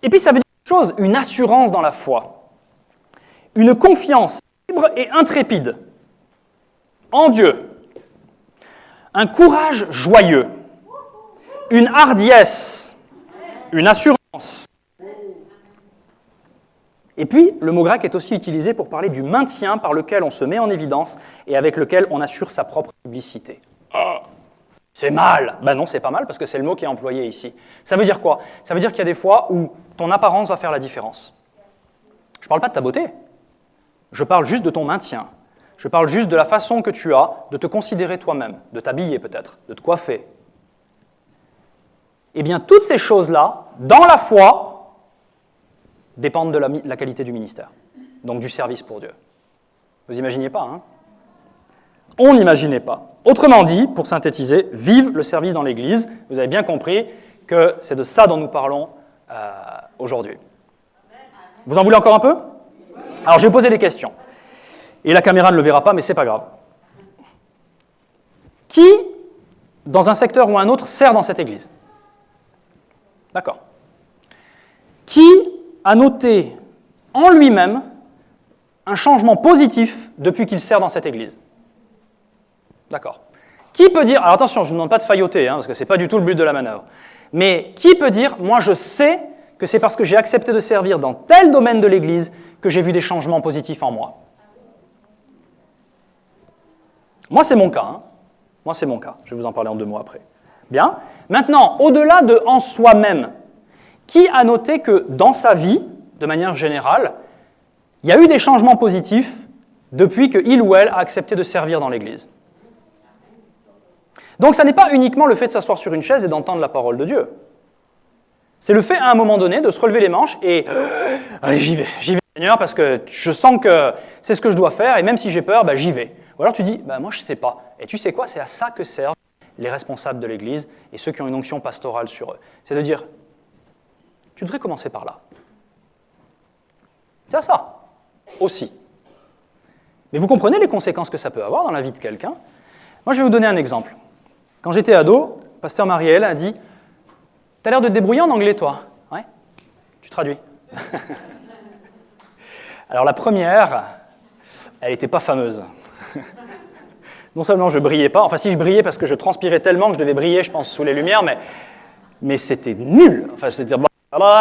A: Et puis ça veut dire une chose, une assurance dans la foi. Une confiance libre et intrépide en Dieu. Un courage joyeux. Une hardiesse. Une assurance. Et puis, le mot grec est aussi utilisé pour parler du maintien par lequel on se met en évidence et avec lequel on assure sa propre publicité. Oh, c'est mal. Ben non, c'est pas mal parce que c'est le mot qui est employé ici. Ça veut dire quoi? Ça veut dire qu'il y a des fois où ton apparence va faire la différence. Je ne parle pas de ta beauté. Je parle juste de ton maintien. Je parle juste de la façon que tu as de te considérer toi-même, de t'habiller peut-être, de te coiffer. Eh bien, toutes ces choses-là, dans la foi, dépendent de la qualité du ministère, donc du service pour Dieu. Vous n'imaginiez pas, hein? On n'imaginait pas. Autrement dit, pour synthétiser, vive le service dans l'Église. Vous avez bien compris que c'est de ça dont nous parlons aujourd'hui. Vous en voulez encore un peu? Alors, je vais poser des questions. Et la caméra ne le verra pas, mais ce n'est pas grave. Qui, dans un secteur ou un autre, sert dans cette Église? D'accord. Qui a noté en lui-même un changement positif depuis qu'il sert dans cette Église? D'accord. Qui peut dire, alors attention, je ne vous demande pas de failloter, parce que ce n'est pas du tout le but de la manœuvre, mais qui peut dire, moi je sais que c'est parce que j'ai accepté de servir dans tel domaine de l'Église que j'ai vu des changements positifs en moi? Moi c'est mon cas, Moi c'est mon cas, je vais vous en parler en 2 mots après. Bien. Maintenant, au-delà de en soi-même, qui a noté que dans sa vie, de manière générale, il y a eu des changements positifs depuis qu'il ou elle a accepté de servir dans l'Église? Donc, ça n'est pas uniquement le fait de s'asseoir sur une chaise et d'entendre la parole de Dieu. C'est le fait, à un moment donné, de se relever les manches et « Allez, j'y vais, Seigneur, parce que je sens que c'est ce que je dois faire, et même si j'ai peur, j'y vais. » Ou alors tu dis « Moi, je ne sais pas. » Et tu sais quoi? C'est à ça que servent les responsables de l'Église et ceux qui ont une onction pastorale sur eux. C'est de dire « Tu devrais commencer par là. » C'est à ça, aussi. Mais vous comprenez les conséquences que ça peut avoir dans la vie de quelqu'un? Moi, je vais vous donner un exemple. Quand j'étais ado, pasteur Marielle a dit « T'as l'air de te débrouiller en anglais, toi. » Ouais. Tu traduis. Alors la première, elle n'était pas fameuse. Non seulement je ne brillais pas, enfin si je brillais parce que je transpirais tellement que je devais briller, je pense, sous les lumières, mais c'était nul. Enfin, c'est-à-dire,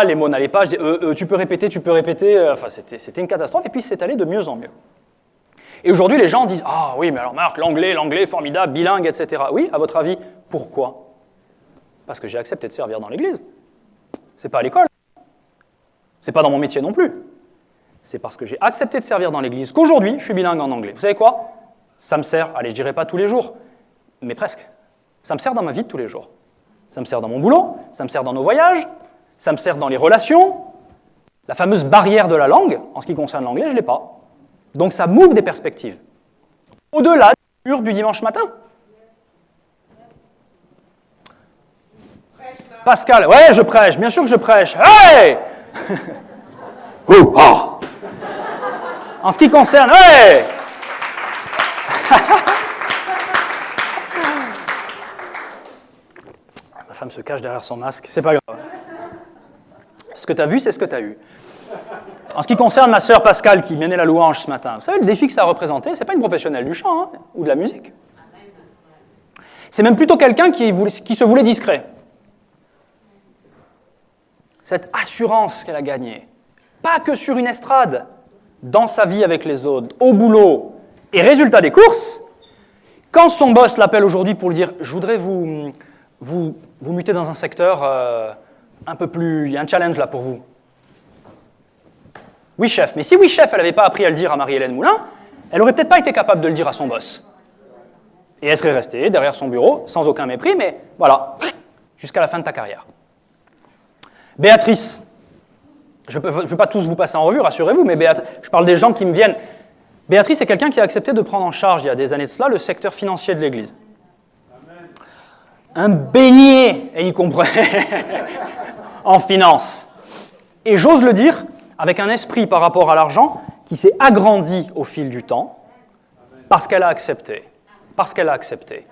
A: les mots n'allaient pas, je dis, tu peux répéter, enfin c'était une catastrophe, et puis c'est allé de mieux en mieux. Et aujourd'hui, les gens disent « Ah oui, mais alors Marc, l'anglais, formidable, bilingue, etc. » Oui, à votre avis, pourquoi? Parce que j'ai accepté de servir dans l'Église. C'est pas à l'école. C'est pas dans mon métier non plus. C'est parce que j'ai accepté de servir dans l'Église qu'aujourd'hui, je suis bilingue en anglais. Vous savez quoi? Ça me sert, allez, je dirais pas tous les jours, mais presque. Ça me sert dans ma vie de tous les jours. Ça me sert dans mon boulot, ça me sert dans nos voyages, ça me sert dans les relations. La fameuse barrière de la langue, en ce qui concerne l'anglais, je ne l'ai pas. Donc ça m'ouvre des perspectives. Au-delà du dimanche matin. Pascal, ouais, je prêche, bien sûr que je prêche. Hey! En ce qui concerne, hey! Ma femme se cache derrière son masque, c'est pas grave. Ce que tu as vu, c'est ce que tu as eu. En ce qui concerne ma sœur Pascal qui menait la louange ce matin, vous savez, le défi que ça a représenté, c'est pas une professionnelle du chant ou de la musique. C'est même plutôt quelqu'un qui se voulait discret. Cette assurance qu'elle a gagnée, pas que sur une estrade, dans sa vie avec les autres, au boulot, et résultat des courses, quand son boss l'appelle aujourd'hui pour lui dire « Je voudrais vous muter dans un secteur un peu plus... Il y a un challenge là pour vous. » Oui, chef. Mais si oui, chef, elle n'avait pas appris à le dire à Marie-Hélène Moulin, elle n'aurait peut-être pas été capable de le dire à son boss. Et elle serait restée derrière son bureau, sans aucun mépris, mais voilà, jusqu'à la fin de ta carrière. Béatrice, je ne vais pas tous vous passer en revue, rassurez-vous, mais je parle des gens qui me viennent. Béatrice est quelqu'un qui a accepté de prendre en charge, il y a des années de cela, le secteur financier de l'Église. Un beignet, elle y comprenait, en finance. Et j'ose le dire, avec un esprit par rapport à l'argent qui s'est agrandi au fil du temps, parce qu'elle a accepté. Parce qu'elle a accepté.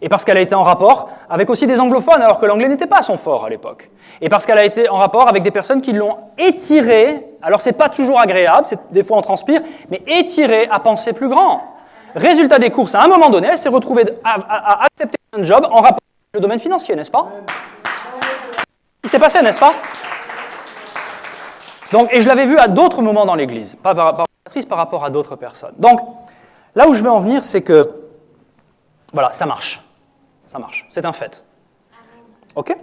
A: Et parce qu'elle a été en rapport avec aussi des anglophones, alors que l'anglais n'était pas son fort à l'époque. Et parce qu'elle a été en rapport avec des personnes qui l'ont étirée, alors c'est pas toujours agréable, des fois on transpire, mais étirée à penser plus grand. Résultat des courses, à un moment donné, elle s'est retrouvée à accepter un job en rapport avec le domaine financier, n'est-ce pas? Il s'est passé, n'est-ce pas? Donc, et je l'avais vu à d'autres moments dans l'Église, pas par rapport à d'autres personnes. Donc, là où je veux en venir, c'est que, voilà, ça marche. Ça marche, c'est un fait. OK?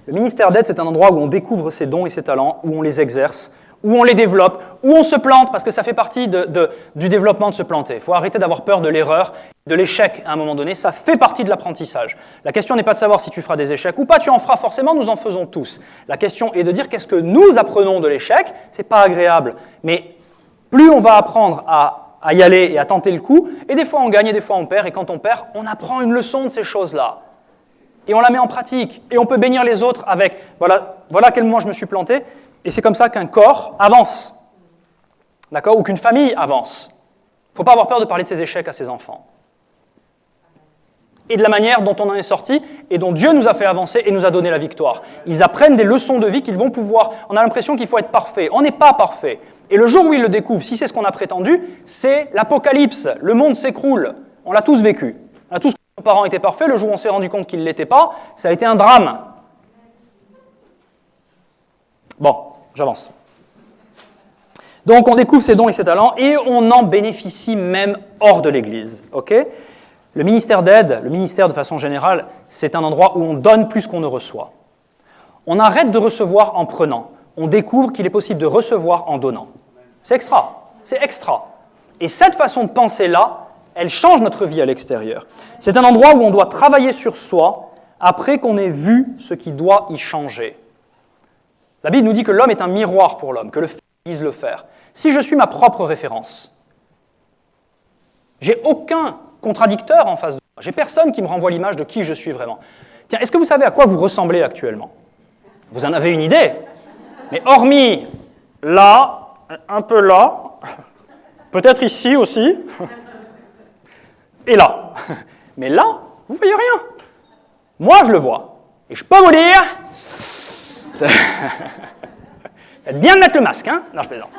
A: Le ministère d'aide, c'est un endroit où on découvre ses dons et ses talents, où on les exerce, où on les développe, où on se plante, parce que ça fait partie du développement de se planter. Il faut arrêter d'avoir peur de l'erreur, de l'échec à un moment donné, ça fait partie de l'apprentissage. La question n'est pas de savoir si tu feras des échecs ou pas, tu en feras forcément, nous en faisons tous. La question est de dire qu'est-ce que nous apprenons de l'échec, c'est pas agréable, mais plus on va apprendre à y aller et à tenter le coup, et des fois on gagne et des fois on perd, et quand on perd, on apprend une leçon de ces choses-là. Et on la met en pratique, et on peut bénir les autres avec, voilà quel moment je me suis planté, et c'est comme ça qu'un corps avance, d'accord, ou qu'une famille avance. Il ne faut pas avoir peur de parler de ses échecs à ses enfants. Et de la manière dont on en est sorti, et dont Dieu nous a fait avancer et nous a donné la victoire. Ils apprennent des leçons de vie qu'ils vont pouvoir, on a l'impression qu'il faut être parfait, on n'est pas parfait. Et le jour où ils le découvrent, si c'est ce qu'on a prétendu, c'est l'apocalypse, le monde s'écroule. On l'a tous vécu. On a tous, nos parents étaient parfaits, le jour où on s'est rendu compte qu'ils ne l'étaient pas, ça a été un drame. Bon, j'avance. Donc on découvre ses dons et ses talents, et on en bénéficie même hors de l'Église. Ok ? Le ministère d'aide, le ministère de façon générale, c'est un endroit où on donne plus qu'on ne reçoit. On arrête de recevoir en prenant. On découvre qu'il est possible de recevoir en donnant. C'est extra, c'est extra. Et cette façon de penser-là, elle change notre vie à l'extérieur. C'est un endroit où on doit travailler sur soi après qu'on ait vu ce qui doit y changer. La Bible nous dit que l'homme est un miroir pour l'homme, que le fer vise le fer. Si je suis ma propre référence, j'ai aucun contradicteur en face de moi. J'ai personne qui me renvoie l'image de qui je suis vraiment. Tiens, est-ce que vous savez à quoi vous ressemblez actuellement? Vous en avez une idée? Mais hormis là, un peu là, peut-être ici aussi, et là. Mais là, vous ne voyez rien. Moi, je le vois. Et je peux vous dire, faites bien de mettre le masque, hein? Non, je plaisante.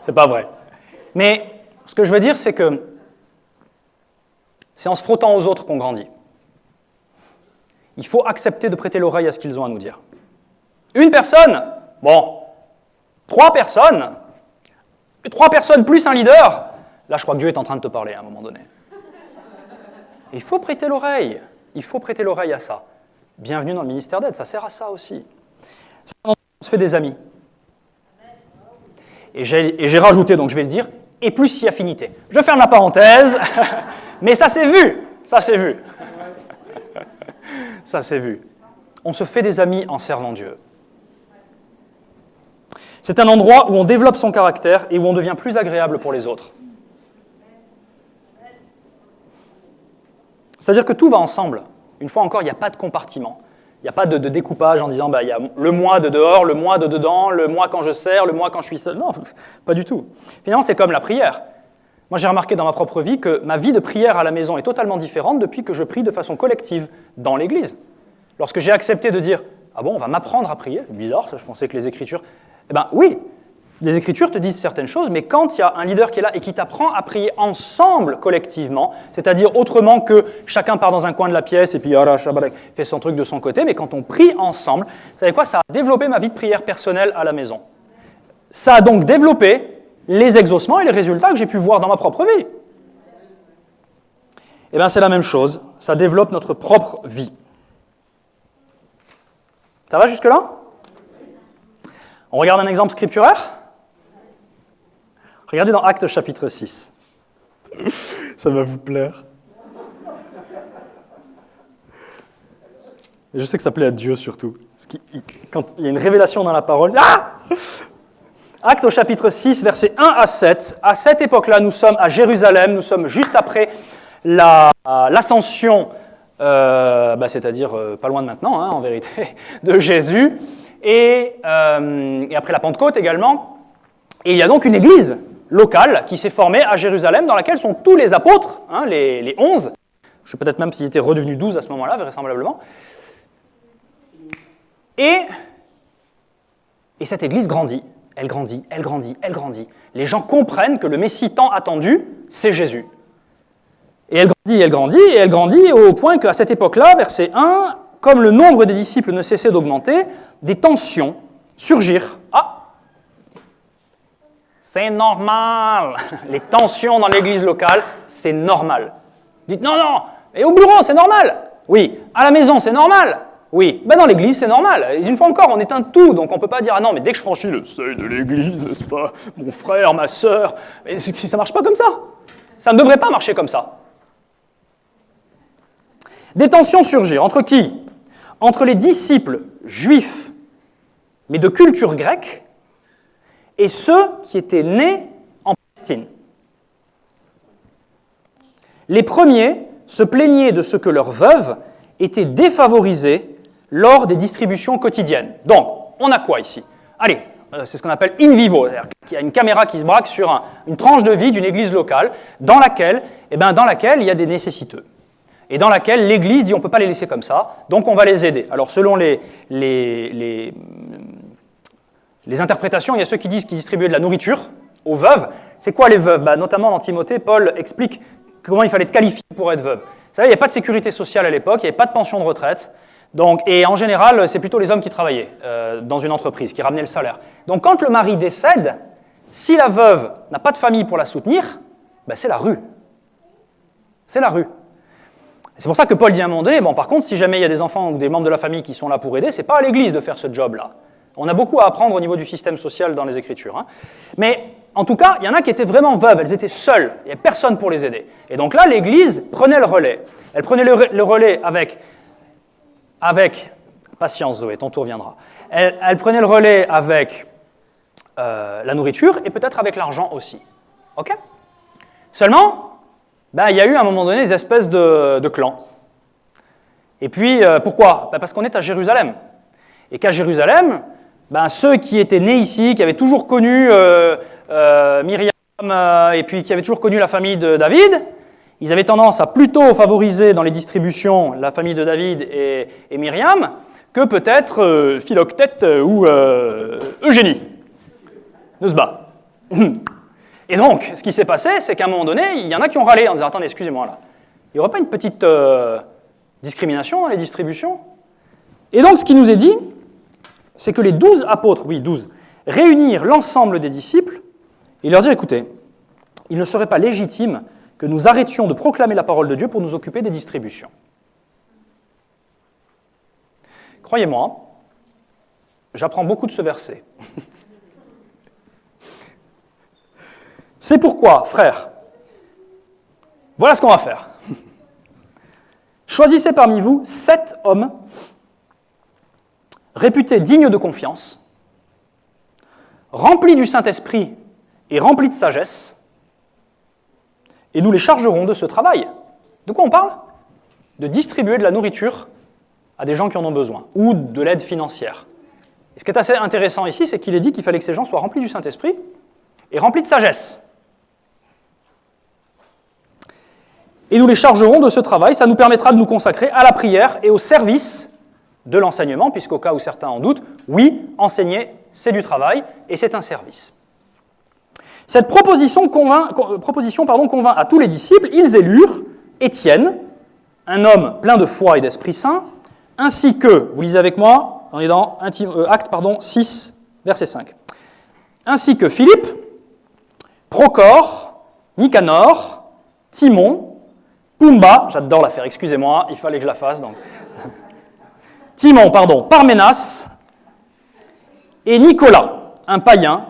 A: C'est pas vrai. Mais ce que je veux dire, c'est que c'est en se frottant aux autres qu'on grandit. Il faut accepter de prêter l'oreille à ce qu'ils ont à nous dire. Une personne, bon, 3 personnes plus un leader, là je crois que Dieu est en train de te parler à un moment donné. Il faut prêter l'oreille, à ça. Bienvenue dans le ministère d'aide, ça sert à ça aussi. On se fait des amis. Et j'ai rajouté, donc je vais le dire, et plus si affinité. Je ferme la parenthèse, mais ça s'est vu, ça s'est vu. Ça s'est vu. On se fait des amis en servant Dieu. C'est un endroit où on développe son caractère et où on devient plus agréable pour les autres. C'est-à-dire que tout va ensemble. Une fois encore, il n'y a pas de compartiment. Il n'y a pas de découpage en disant il y a le moi de dehors, le moi de dedans, le moi quand je sers, le moi quand je suis seul. Non, pas du tout. Finalement, c'est comme la prière. Moi, j'ai remarqué dans ma propre vie que ma vie de prière à la maison est totalement différente depuis que je prie de façon collective dans l'Église. Lorsque j'ai accepté de dire « Ah bon, on va m'apprendre à prier », bizarre, je pensais que les Écritures... Eh bien oui, les Écritures te disent certaines choses, mais quand il y a un leader qui est là et qui t'apprend à prier ensemble, collectivement, c'est-à-dire autrement que chacun part dans un coin de la pièce et puis fait son truc de son côté, mais quand on prie ensemble, vous savez quoi, ça a développé ma vie de prière personnelle à la maison. Ça a donc développé les exaucements et les résultats que j'ai pu voir dans ma propre vie. Eh bien c'est la même chose, ça développe notre propre vie. Ça va jusque-là? On regarde un exemple scripturaire? Regardez dans Actes chapitre 6. Ça va vous plaire. Et je sais que ça plaît à Dieu surtout. Parce quand il y a une révélation dans la parole, ah! Actes au chapitre 6, versets 1 à 7. À cette époque-là, nous sommes à Jérusalem, nous sommes juste après l'ascension, c'est-à-dire pas loin de maintenant, en vérité, de Jésus, et après la Pentecôte également. Et il y a donc une église locale qui s'est formée à Jérusalem, dans laquelle sont tous les apôtres, les 11. Je sais peut-être même s'ils étaient redevenus 12 à ce moment-là, vraisemblablement. Et cette église grandit. Elle grandit, elle grandit, elle grandit. Les gens comprennent que le Messie tant attendu, c'est Jésus. Et elle grandit, elle grandit, et elle grandit au point qu'à cette époque-là, verset 1, comme le nombre des disciples ne cessait d'augmenter, des tensions surgirent. Ah! C'est normal! Les tensions dans l'église locale, c'est normal. Dites non, non, et au bureau, c'est normal. Oui, à la maison, c'est normal. Oui, dans l'église, c'est normal. Une fois encore, on est un tout, donc on ne peut pas dire « Ah non, mais dès que je franchis le seuil de l'église, n'est-ce pas, mon frère, ma sœur... » Mais ça ne marche pas comme ça. Ça ne devrait pas marcher comme ça. Des tensions surgirent. Entre qui? Entre les disciples juifs, mais de culture grecque, et ceux qui étaient nés en Palestine. Les premiers se plaignaient de ce que leurs veuves étaient défavorisées lors des distributions quotidiennes. Donc, on a quoi ici? Allez, c'est ce qu'on appelle in vivo, c'est-à-dire qu'il y a une caméra qui se braque sur une tranche de vie d'une église locale dans laquelle il y a des nécessiteux. Et dans laquelle l'église dit on ne peut pas les laisser comme ça, donc on va les aider. Alors, selon les interprétations, il y a ceux qui disent qu'ils distribuaient de la nourriture aux veuves. C'est quoi les veuves? Notamment dans Timothée, Paul explique comment il fallait être qualifié pour être veuve. Vous savez, il n'y avait pas de sécurité sociale à l'époque, il n'y avait pas de pension de retraite. Et en général, c'est plutôt les hommes qui travaillaient dans une entreprise, qui ramenaient le salaire. Donc quand le mari décède, si la veuve n'a pas de famille pour la soutenir, c'est la rue. C'est la rue. C'est pour ça que Paul dit à un moment donné, par contre, si jamais il y a des enfants ou des membres de la famille qui sont là pour aider, ce n'est pas à l'église de faire ce job-là. On a beaucoup à apprendre au niveau du système social dans les Écritures. Mais en tout cas, il y en a qui étaient vraiment veuves, elles étaient seules, il n'y avait personne pour les aider. Et donc là, l'église prenait le relais. Elle prenait le relais avec patience Zoé, ton tour viendra. Elle prenait le relais avec la nourriture et peut-être avec l'argent aussi. Ok? Seulement, il y a eu à un moment donné des espèces de clans. Et puis, pourquoi? Parce qu'on est à Jérusalem. Et qu'à Jérusalem, ceux qui étaient nés ici, qui avaient toujours connu Myriam et puis qui avaient toujours connu la famille de David, ils avaient tendance à plutôt favoriser dans les distributions la famille de David et Myriam que peut-être Philoctète ou Eugénie. N'est-ce pas? Et donc, ce qui s'est passé, c'est qu'à un moment donné, il y en a qui ont râlé en disant « Attendez, excusez-moi là, il n'y aurait pas une petite discrimination dans les distributions ?» Et donc, ce qui nous est dit, c'est que les 12 apôtres, oui 12, réunirent l'ensemble des disciples et leur dire « Écoutez, il ne serait pas légitime que nous arrêtions de proclamer la parole de Dieu pour nous occuper des distributions. » Croyez-moi, j'apprends beaucoup de ce verset. C'est pourquoi, frères, voilà ce qu'on va faire. Choisissez parmi vous 7 hommes réputés dignes de confiance, remplis du Saint-Esprit et remplis de sagesse, et nous les chargerons de ce travail. De quoi on parle? De distribuer de la nourriture à des gens qui en ont besoin, ou de l'aide financière. Et ce qui est assez intéressant ici, c'est qu'il est dit qu'il fallait que ces gens soient remplis du Saint-Esprit et remplis de sagesse. Et nous les chargerons de ce travail, ça nous permettra de nous consacrer à la prière et au service de l'enseignement, puisqu'au cas où certains en doutent, oui, enseigner, c'est du travail et c'est un service. Cette proposition convainc à tous les disciples, ils élurent Étienne, un homme plein de foi et d'Esprit Saint, ainsi que, vous lisez avec moi, on est dans Actes 6, verset 5, ainsi que Philippe, Procor, Nicanor, Timon, Pumba, j'adore la faire, excusez-moi, il fallait que je la fasse, donc. Parménas, et Nicolas, un païen,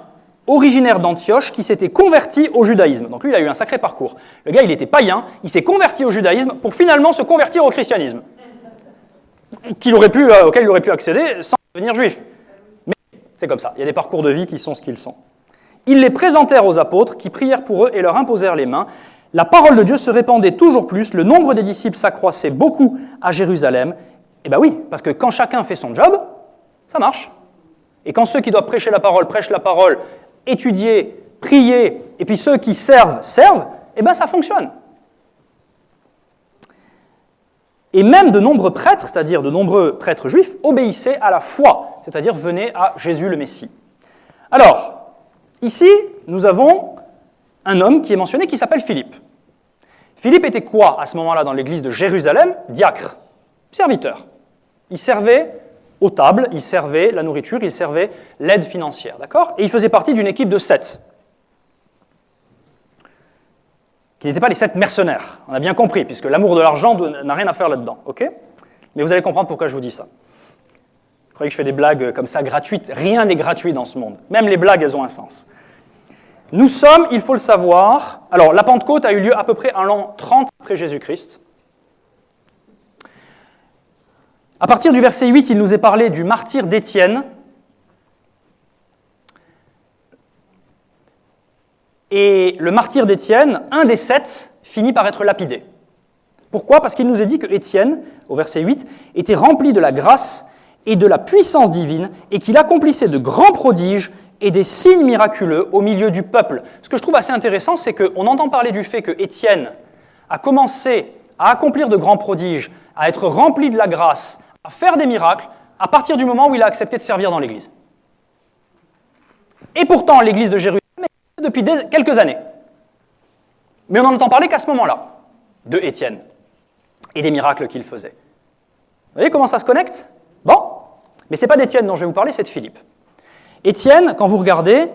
A: originaire d'Antioche, qui s'était converti au judaïsme. Donc lui, il a eu un sacré parcours. Le gars, il était païen, il s'est converti au judaïsme pour finalement se convertir au christianisme, auquel il aurait pu accéder sans devenir juif. Mais c'est comme ça, il y a des parcours de vie qui sont ce qu'ils sont. Ils les présentèrent aux apôtres, qui prièrent pour eux et leur imposèrent les mains. La parole de Dieu se répandait toujours plus, le nombre des disciples s'accroissait beaucoup à Jérusalem. Eh bien oui, parce que quand chacun fait son job, ça marche. Et quand ceux qui doivent prêcher la parole prêchent la parole, étudier, prier, et puis ceux qui servent, eh bien ça fonctionne. Et même de nombreux prêtres, c'est-à-dire de nombreux prêtres juifs, obéissaient à la foi, c'est-à-dire venaient à Jésus le Messie. Alors, ici, nous avons un homme qui est mentionné qui s'appelle Philippe. Philippe était quoi à ce moment-là dans l'église de Jérusalem? Diacre, serviteur. Il servait aux tables, il servait la nourriture, il servait l'aide financière, d'accord? Et il faisait partie d'une équipe de 7, qui n'étaient pas les 7 mercenaires, on a bien compris, puisque l'amour de l'argent n'a rien à faire là-dedans, ok? Mais vous allez comprendre pourquoi je vous dis ça. Vous croyez que je fais des blagues comme ça gratuites? Rien n'est gratuit dans ce monde, même les blagues, elles ont un sens. Nous sommes, il faut le savoir, alors la Pentecôte a eu lieu à peu près en l'an 30 après Jésus-Christ. À partir du verset 8, il nous est parlé du martyre d'Étienne. Et le martyre d'Étienne, un des 7, finit par être lapidé. Pourquoi? Parce qu'il nous est dit que Étienne, au verset 8, était rempli de la grâce et de la puissance divine et qu'il accomplissait de grands prodiges et des signes miraculeux au milieu du peuple. Ce que je trouve assez intéressant, c'est qu'on entend parler du fait que Étienne a commencé à accomplir de grands prodiges, à être rempli de la grâce, à faire des miracles, à partir du moment où il a accepté de servir dans l'Église. Et pourtant, l'Église de Jérusalem est depuis quelques années. Mais on n'en entend parler qu'à ce moment-là, de Étienne, et des miracles qu'il faisait. Vous voyez comment ça se connecte? Bon, mais ce n'est pas d'Étienne dont je vais vous parler, c'est de Philippe. Étienne, quand vous regardez,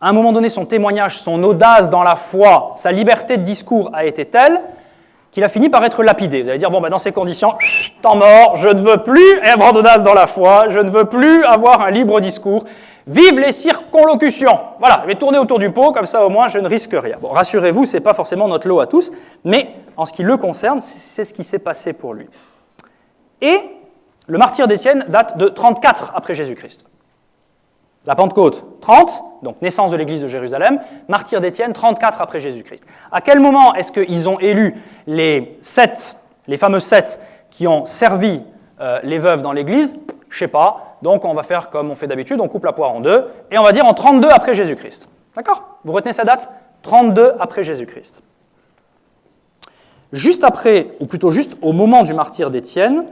A: à un moment donné, son témoignage, son audace dans la foi, sa liberté de discours a été telle qu'il a fini par être lapidé. Vous allez dire, bon, ben, dans ces conditions, temps mort, je ne veux plus avoir d'audace dans la foi, je ne veux plus avoir un libre discours. Vive les circonlocutions. Voilà, je vais tourner autour du pot, comme ça au moins je ne risque rien. Bon, rassurez-vous, ce n'est pas forcément notre lot à tous, mais en ce qui le concerne, c'est ce qui s'est passé pour lui. Et le martyre d'Étienne date de 34 après Jésus-Christ. La Pentecôte, 30, donc naissance de l'église de Jérusalem, martyr d'Étienne, 34 après Jésus-Christ. À quel moment est-ce qu'ils ont élu les fameux 7 qui ont servi les veuves dans l'église? Je ne sais pas, donc on va faire comme on fait d'habitude, on coupe la poire en deux, et on va dire en 32 après Jésus-Christ. D'accord? Vous retenez sa date? 32 après Jésus-Christ. Juste après, ou plutôt juste au moment du martyre d'Étienne,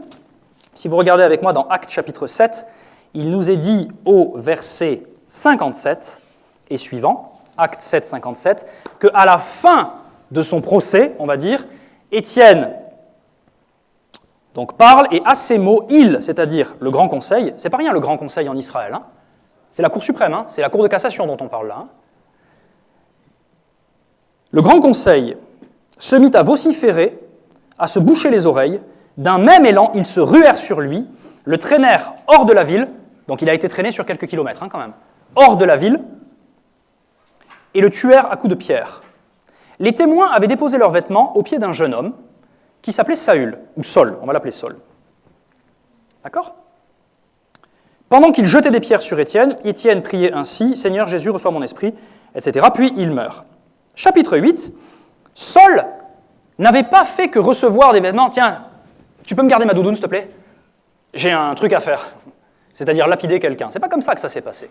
A: si vous regardez avec moi dans Actes chapitre 7, il nous est dit au verset 57 et suivant, Acte 7, 57, qu'à la fin de son procès, on va dire, Étienne donc parle et à ces mots, il, c'est-à-dire le Grand Conseil, c'est pas rien le Grand Conseil en Israël, hein, c'est la Cour suprême, hein, c'est la Cour de cassation dont on parle là. Hein. Le Grand Conseil se mit à vociférer, à se boucher les oreilles, d'un même élan, ils se ruèrent sur lui, le traînèrent hors de la ville, donc il a été traîné sur quelques kilomètres hein, quand même, hors de la ville, et le tuèrent à coups de pierre. Les témoins avaient déposé leurs vêtements au pied d'un jeune homme qui s'appelait Saül, ou Saul, on va l'appeler Saul. D'accord? Pendant qu'il jetait des pierres sur Étienne, Étienne priait ainsi, « Seigneur Jésus, reçois mon esprit », etc. Puis il meurt. Chapitre 8, Saul n'avait pas fait que recevoir des vêtements. « Tiens, tu peux me garder ma doudoune, s'il te plaît? J'ai un truc à faire. » C'est-à-dire lapider quelqu'un. C'est pas comme ça que ça s'est passé.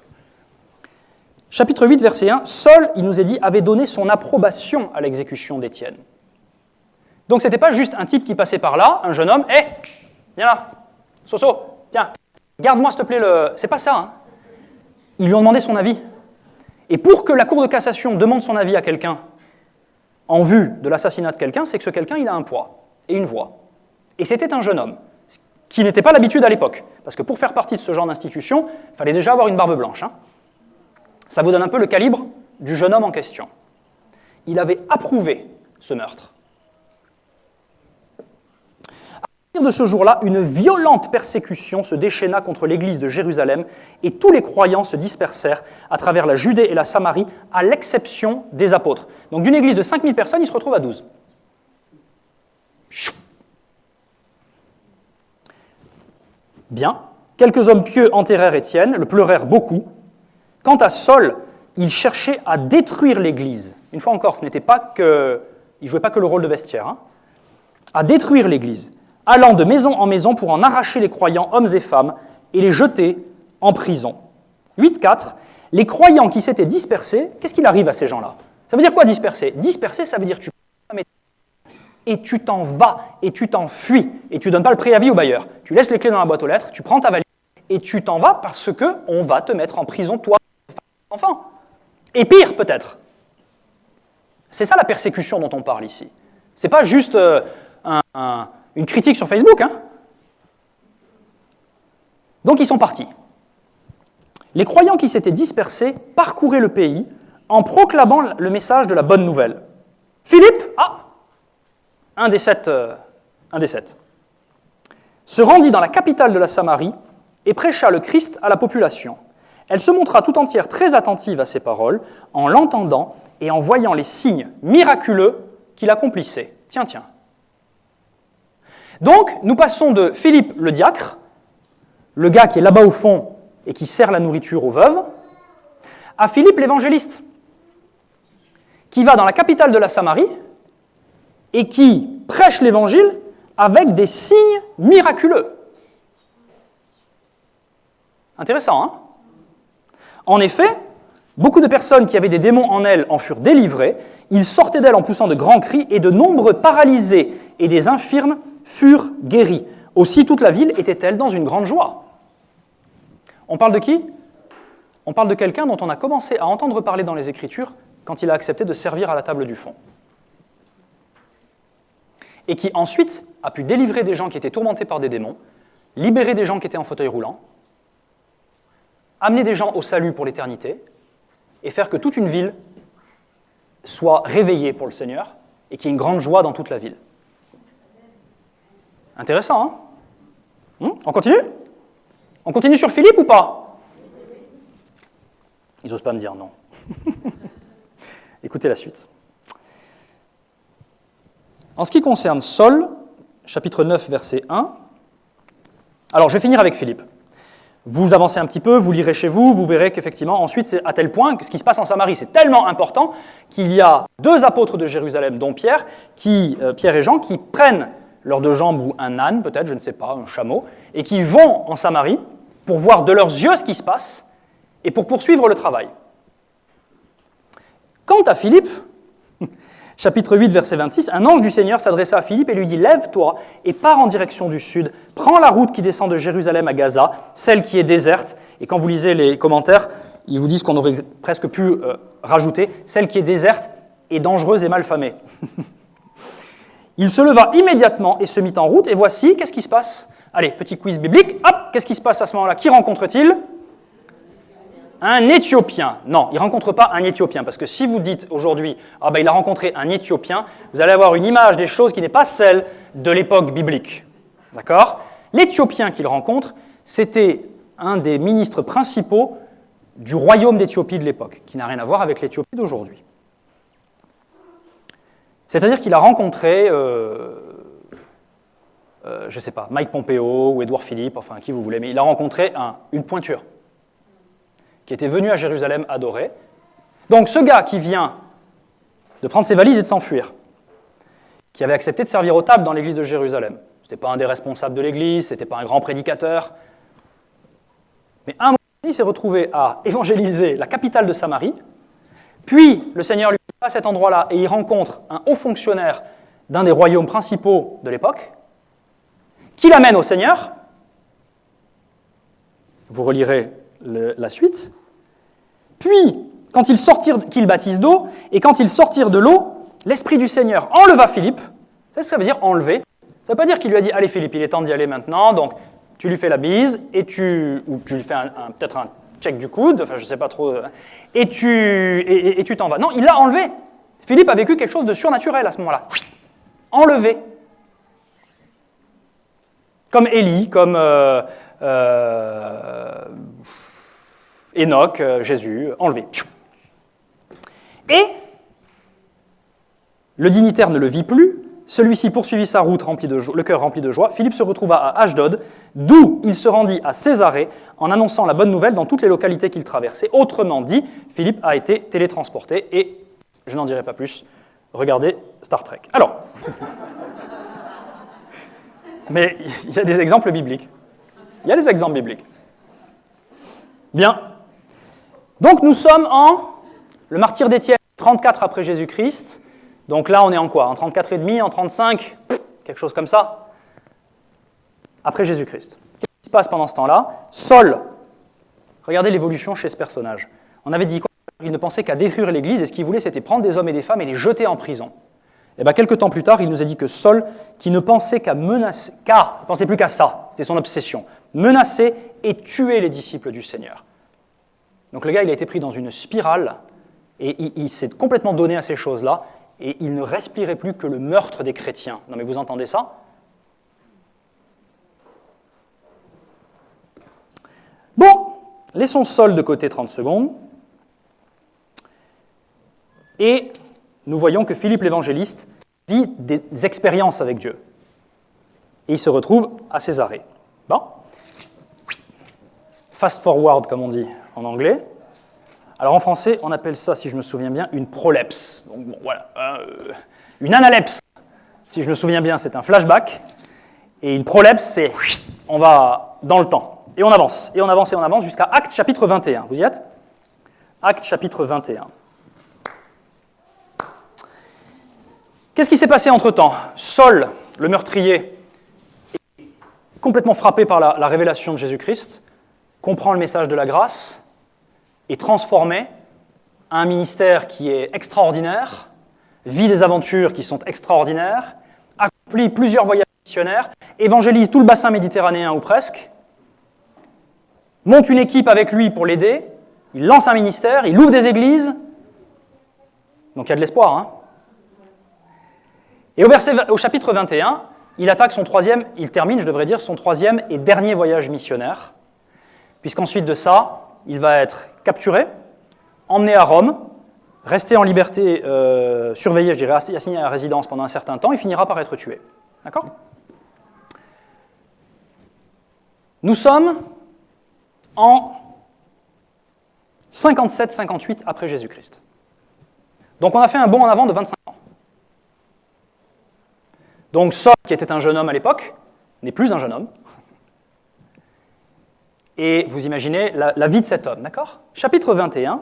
A: Chapitre 8, verset 1, Saul, il nous est dit, avait donné son approbation à l'exécution d'Étienne. Donc c'était pas juste un type qui passait par là, un jeune homme, « Hé, viens là, Soso, tiens, garde-moi s'il te plaît le... » C'est pas ça. Hein. Ils lui ont demandé son avis. Et pour que la Cour de cassation demande son avis à quelqu'un en vue de l'assassinat de quelqu'un, c'est que ce quelqu'un, il a un poids et une voix. Et c'était un jeune homme, qui n'était pas l'habitude à l'époque. Parce que pour faire partie de ce genre d'institution, il fallait déjà avoir une barbe blanche. Hein. Ça vous donne un peu le calibre du jeune homme en question. Il avait approuvé ce meurtre. De ce jour-là, une violente persécution se déchaîna contre l'église de Jérusalem et tous les croyants se dispersèrent à travers la Judée et la Samarie, à l'exception des apôtres. Donc d'une église de 5000 personnes, ils se retrouvent à 12. Bien, quelques hommes pieux enterrèrent Étienne, le pleurèrent beaucoup. Quant à Saul, il cherchait à détruire l'église. Une fois encore, il ne jouait pas que le rôle de vestiaire, hein. À détruire l'église, allant de maison en maison pour en arracher les croyants, hommes et femmes, et les jeter en prison. 8.4, les croyants qui s'étaient dispersés, qu'est-ce qu'il arrive à ces gens-là? Ça veut dire quoi disperser? Disperser, ça veut dire que tu prends et tu t'en vas, et tu t'enfuis, et tu ne donnes pas le préavis au bailleur. Tu laisses les clés dans la boîte aux lettres, tu prends ta valise, et tu t'en vas parce qu'on va te mettre en prison, toi, enfant. Et pire, peut-être. C'est ça la persécution dont on parle ici. Ce n'est pas juste une critique sur Facebook, hein. Donc ils sont partis. Les croyants qui s'étaient dispersés parcouraient le pays en proclamant le message de la bonne nouvelle. Philippe, un des sept, se rendit dans la capitale de la Samarie et prêcha le Christ à la population. Elle se montra tout entière très attentive à ses paroles, en l'entendant et en voyant les signes miraculeux qu'il accomplissait. Tiens. Donc, nous passons de Philippe le diacre, le gars qui est là-bas au fond et qui sert la nourriture aux veuves, à Philippe l'évangéliste, qui va dans la capitale de la Samarie et qui prêche l'évangile avec des signes miraculeux. Intéressant, hein? En effet, beaucoup de personnes qui avaient des démons en elles en furent délivrées, ils sortaient d'elles en poussant de grands cris, et de nombreux paralysés et des infirmes furent guéris. Aussi toute la ville était-elle dans une grande joie. On parle de qui? On parle de quelqu'un dont on a commencé à entendre parler dans les Écritures quand il a accepté de servir à la table du fond. Et qui ensuite a pu délivrer des gens qui étaient tourmentés par des démons, libérer des gens qui étaient en fauteuil roulant, amener des gens au salut pour l'éternité, et faire que toute une ville soit réveillée pour le Seigneur, et qu'il y ait une grande joie dans toute la ville. Intéressant, hein? On continue? On continue sur Philippe ou pas? Ils n'osent pas me dire non. Écoutez la suite. En ce qui concerne Saul, chapitre 9, verset 1, alors je vais finir avec Philippe. Vous avancez un petit peu, vous lirez chez vous, vous verrez qu'effectivement, ensuite, c'est à tel point que ce qui se passe en Samarie, c'est tellement important qu'il y a 2 apôtres de Jérusalem, dont Pierre et Jean, qui prennent leurs 2 jambes ou un âne, peut-être, je ne sais pas, un chameau, et qui vont en Samarie pour voir de leurs yeux ce qui se passe et pour poursuivre le travail. Quant à Philippe, chapitre 8, verset 26, un ange du Seigneur s'adressa à Philippe et lui dit « Lève-toi et pars en direction du sud, prends la route qui descend de Jérusalem à Gaza, celle qui est déserte. » Et quand vous lisez les commentaires, ils vous disent qu'on aurait presque pu rajouter « celle qui est déserte et dangereuse et malfamée. » Il se leva immédiatement et se mit en route, et voici, qu'est-ce qui se passe? Allez, petit quiz biblique, hop, qu'est-ce qui se passe à ce moment-là? Qui rencontre-t-il? Un Éthiopien. Non, il ne rencontre pas un Éthiopien, parce que si vous dites aujourd'hui, il a rencontré un Éthiopien, vous allez avoir une image des choses qui n'est pas celle de l'époque biblique. D'accord? L'Éthiopien qu'il rencontre, c'était un des ministres principaux du royaume d'Éthiopie de l'époque, qui n'a rien à voir avec l'Éthiopie d'aujourd'hui. C'est-à-dire qu'il a rencontré, je ne sais pas, Mike Pompeo ou Édouard Philippe, enfin qui vous voulez, mais il a rencontré une pointure qui était venu à Jérusalem adorer. Donc ce gars qui vient de prendre ses valises et de s'enfuir, qui avait accepté de servir aux tables dans l'église de Jérusalem, ce n'était pas un des responsables de l'église, ce n'était pas un grand prédicateur, mais à un moment donné, il s'est retrouvé à évangéliser la capitale de Samarie, puis le Seigneur lui va à cet endroit-là et il rencontre un haut fonctionnaire d'un des royaumes principaux de l'époque, qui l'amène au Seigneur. Vous relirez la suite. Puis, quand ils sortirent, qu'ils baptisent d'eau, et quand ils sortirent de l'eau, l'Esprit du Seigneur enleva Philippe. C'est ce que ça veut dire enlever. Ça ne veut pas dire qu'il lui a dit « Allez Philippe, il est temps d'y aller maintenant », donc tu lui fais la bise, ou tu lui fais peut-être un check du coude, enfin je ne sais pas trop, et tu t'en vas. Non, il l'a enlevé. Philippe a vécu quelque chose de surnaturel à ce moment-là. Enlevé. comme Élie, comme Enoch, Jésus, enlevé. Et le dignitaire ne le vit plus, celui-ci poursuivit sa route le cœur rempli de joie. Philippe se retrouva à Ashdod, d'où il se rendit à Césarée en annonçant la bonne nouvelle dans toutes les localités qu'il traversait. Autrement dit, Philippe a été télétransporté et, je n'en dirai pas plus, regardez Star Trek. Alors, mais il y a des exemples bibliques. Il y a des exemples bibliques. Bien. Donc nous sommes le martyre d'Étienne, 34 après Jésus-Christ. Donc là, on est en quoi? En 34 et demi, en 35, quelque chose comme ça, après Jésus-Christ. Qu'est-ce qui se passe pendant ce temps-là? Saul. Regardez l'évolution chez ce personnage. On avait dit quoi? Il ne pensait qu'à détruire l'Église, et ce qu'il voulait, c'était prendre des hommes et des femmes et les jeter en prison. Et bien, quelques temps plus tard, il nous a dit que Saul, qui ne pensait qu'à menacer, il ne pensait plus qu'à ça, c'était son obsession, menacer et tuer les disciples du Seigneur. Donc le gars, il a été pris dans une spirale, et il s'est complètement donné à ces choses-là, et il ne respirait plus que le meurtre des chrétiens. Non mais vous entendez ça? Bon, laissons Saul de côté 30 secondes. Et nous voyons que Philippe l'évangéliste vit des expériences avec Dieu. Et il se retrouve à Césarée. Bon. Fast forward, comme on dit en anglais. Alors en français, on appelle ça, si je me souviens bien, une prolepse. Donc bon, voilà. Une analepse, si je me souviens bien, c'est un flashback. Et une prolepse, c'est on va dans le temps. Et on avance, et on avance, et on avance jusqu'à Actes chapitre 21. Vous y êtes? Actes chapitre 21. Qu'est-ce qui s'est passé entre-temps? Saul, le meurtrier, est complètement frappé par la révélation de Jésus-Christ, comprend le message de la grâce, est transformé à un ministère qui est extraordinaire, vit des aventures qui sont extraordinaires, accomplit plusieurs voyages missionnaires, évangélise tout le bassin méditerranéen ou presque, monte une équipe avec lui pour l'aider, il lance un ministère, il ouvre des églises, donc il y a de l'espoir. Hein. Et au chapitre 21, il termine, je devrais dire, son troisième et dernier voyage missionnaire, puisqu'ensuite de ça, il va être capturé, emmené à Rome, resté en liberté surveillé, je dirais, assigné à résidence pendant un certain temps, et finira par être tué. D'accord? Nous sommes en 57-58 après Jésus-Christ. Donc on a fait un bond en avant de 25 ans. Donc Saul, qui était un jeune homme à l'époque, n'est plus un jeune homme. Et vous imaginez la vie de cet homme, d'accord? Chapitre 21,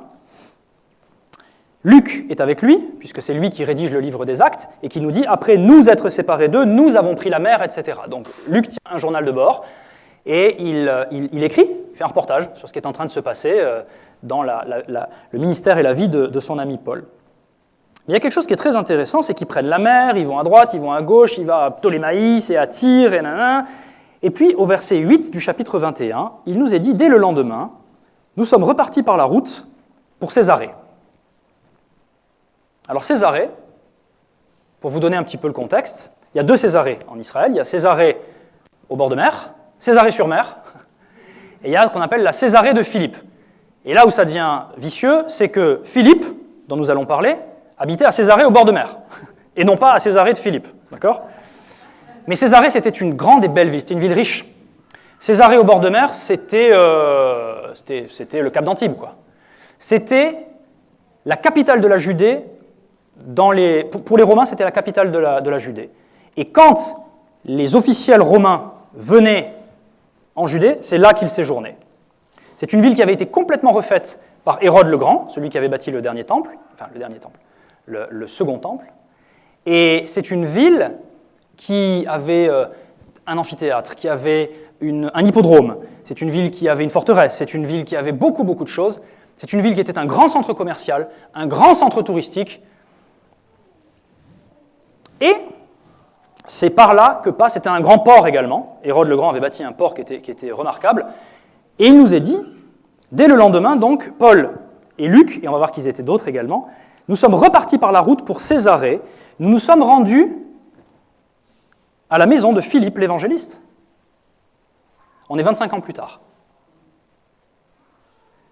A: Luc est avec lui, puisque c'est lui qui rédige le livre des Actes, et qui nous dit, après nous être séparés d'eux, nous avons pris la mer, etc. Donc Luc tient un journal de bord, et il écrit, il fait un reportage sur ce qui est en train de se passer dans le ministère et la vie de son ami Paul. Mais il y a quelque chose qui est très intéressant, c'est qu'ils prennent la mer, ils vont à droite, ils vont à gauche, ils vont à Ptolémaïs et à Tyr, et nanana. Et puis, au verset 8 du chapitre 21, il nous est dit, dès le lendemain, nous sommes repartis par la route pour Césarée. Alors Césarée, pour vous donner un petit peu le contexte, il y a deux Césarées en Israël. Il y a Césarée au bord de mer, Césarée-sur-Mer, et il y a ce qu'on appelle la Césarée de Philippe. Et là où ça devient vicieux, c'est que Philippe, dont nous allons parler, habitait à Césarée au bord de mer, et non pas à Césarée de Philippe, d'accord? Mais Césarée, c'était une grande et belle ville, c'était une ville riche. Césarée au bord de mer, c'était le Cap d'Antibes, quoi. C'était la capitale de la Judée. Pour les Romains, c'était la capitale de la Judée. Et quand les officiels romains venaient en Judée, c'est là qu'ils séjournaient. C'est une ville qui avait été complètement refaite par Hérode le Grand, celui qui avait bâti le dernier temple, le second temple. Et c'est une ville qui avait un amphithéâtre, qui avait un hippodrome, c'est une ville qui avait une forteresse, c'est une ville qui avait beaucoup, beaucoup de choses. C'est une ville qui était un grand centre commercial, un grand centre touristique. Et c'est par là que passe, c'était un grand port également. Hérode le Grand avait bâti un port qui était remarquable. Et il nous est dit, dès le lendemain, donc, Paul et Luc, et on va voir qu'ils étaient d'autres également, nous sommes repartis par la route pour Césarée. Nous nous sommes rendus à la maison de Philippe l'évangéliste. On est 25 ans plus tard.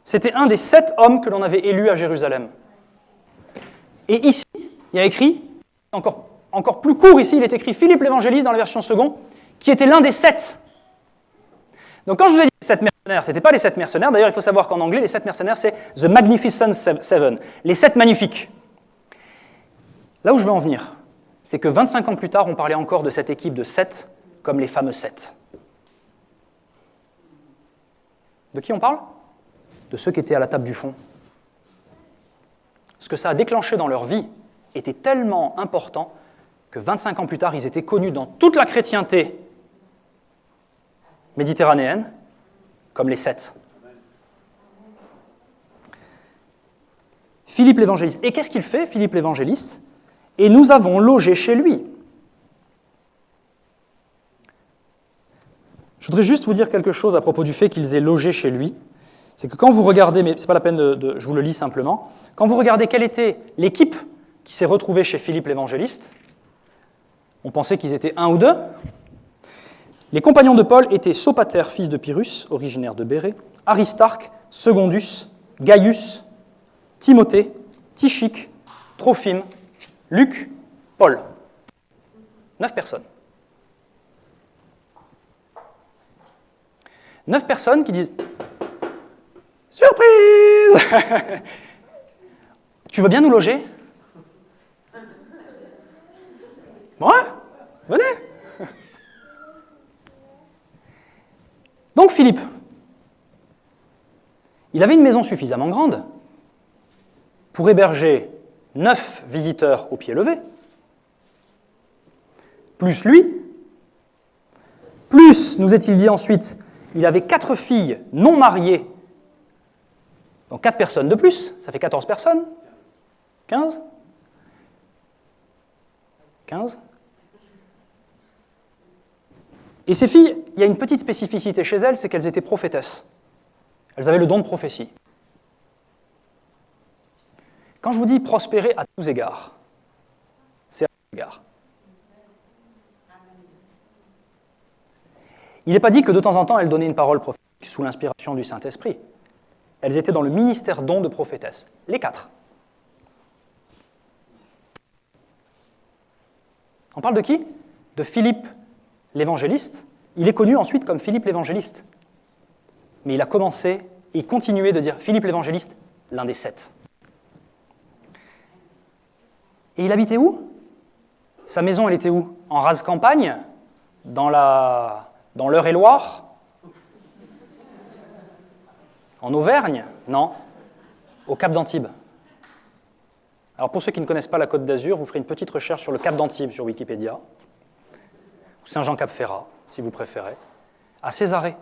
A: C'était un des 7 hommes que l'on avait élus à Jérusalem. Et ici, il y a écrit, encore plus court ici, il est écrit Philippe l'évangéliste dans la version seconde, qui était l'un des 7. Donc quand je vous ai dit les 7 mercenaires, ce n'étaient pas les 7 mercenaires. D'ailleurs, il faut savoir qu'en anglais, les 7 mercenaires, c'est The Magnificent Seven, les 7 magnifiques. Là où je veux en venir, c'est que 25 ans plus tard, on parlait encore de cette équipe de 7 comme les fameux 7. De qui on parle? De ceux qui étaient à la table du fond. Ce que ça a déclenché dans leur vie était tellement important que 25 ans plus tard, ils étaient connus dans toute la chrétienté méditerranéenne comme les 7. Philippe l'évangéliste. Et qu'est-ce qu'il fait, Philippe l'évangéliste? Et nous avons logé chez lui. Je voudrais juste vous dire quelque chose à propos du fait qu'ils aient logé chez lui. C'est que quand vous regardez, mais ce n'est pas la peine je vous le lis simplement, quand vous regardez quelle était l'équipe qui s'est retrouvée chez Philippe l'évangéliste, on pensait qu'ils étaient 1 ou 2. Les compagnons de Paul étaient Sopater, fils de Pyrrhus, originaire de Bérée, Aristarque, Secondus, Gaius, Timothée, Tychique, Trophime, Luc, Paul. 9 personnes. 9 personnes qui disent « Surprise !» Tu veux bien nous loger? Ouais, venez. Donc Philippe, il avait une maison suffisamment grande pour héberger 9 visiteurs au pied levé, plus lui, plus, nous est-il dit ensuite, il avait 4 filles non mariées, donc 4 personnes de plus, ça fait 14 personnes, 15 ? 15 ? Et ces filles, il y a une petite spécificité chez elles, c'est qu'elles étaient prophétesses. Elles avaient le don de prophétie. Quand je vous dis prospérer à tous égards, c'est à tous égards. Il n'est pas dit que de temps en temps, elles donnaient une parole prophétique sous l'inspiration du Saint-Esprit. Elles étaient dans le ministère don de prophétesse. Les 4. On parle de qui? De Philippe l'évangéliste. Il est connu ensuite comme Philippe l'évangéliste. Mais il a commencé et il continuait de dire Philippe l'évangéliste, l'un des 7. Et il habitait où? Sa maison, elle était où? En rase campagne? Dans l'Eure-et-Loire? En Auvergne? Non. Au Cap d'Antibes. Alors pour ceux qui ne connaissent pas la Côte d'Azur, vous ferez une petite recherche sur le Cap d'Antibes sur Wikipédia, ou Saint-Jean-Cap-Ferrat, si vous préférez, à Césarée.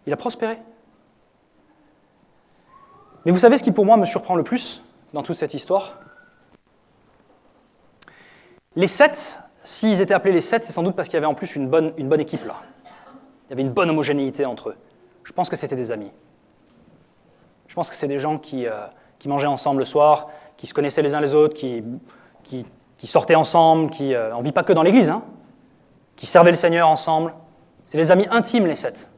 A: Il a prospéré. Mais vous savez ce qui pour moi me surprend le plus dans toute cette histoire? Les 7, s'ils étaient appelés les 7, c'est sans doute parce qu'il y avait en plus une bonne équipe là. Il y avait une bonne homogénéité entre eux. Je pense que c'était des amis. Je pense que c'est des gens qui mangeaient ensemble le soir, qui se connaissaient les uns les autres, qui sortaient ensemble, on ne vit pas que dans l'église, hein, qui servaient le Seigneur ensemble. C'est les amis intimes, les 7.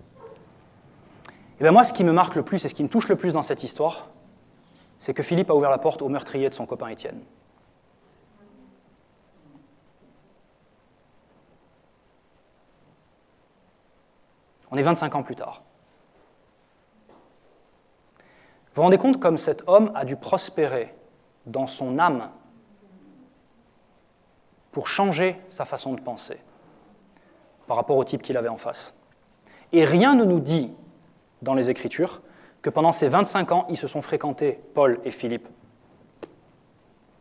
A: Et bien moi, ce qui me marque le plus et ce qui me touche le plus dans cette histoire, c'est que Philippe a ouvert la porte au meurtrier de son copain Étienne. On est 25 ans plus tard. Vous vous rendez compte comme cet homme a dû prospérer dans son âme pour changer sa façon de penser par rapport au type qu'il avait en face. Et rien ne nous dit dans les Écritures que pendant ces 25 ans, ils se sont fréquentés, Paul et Philippe.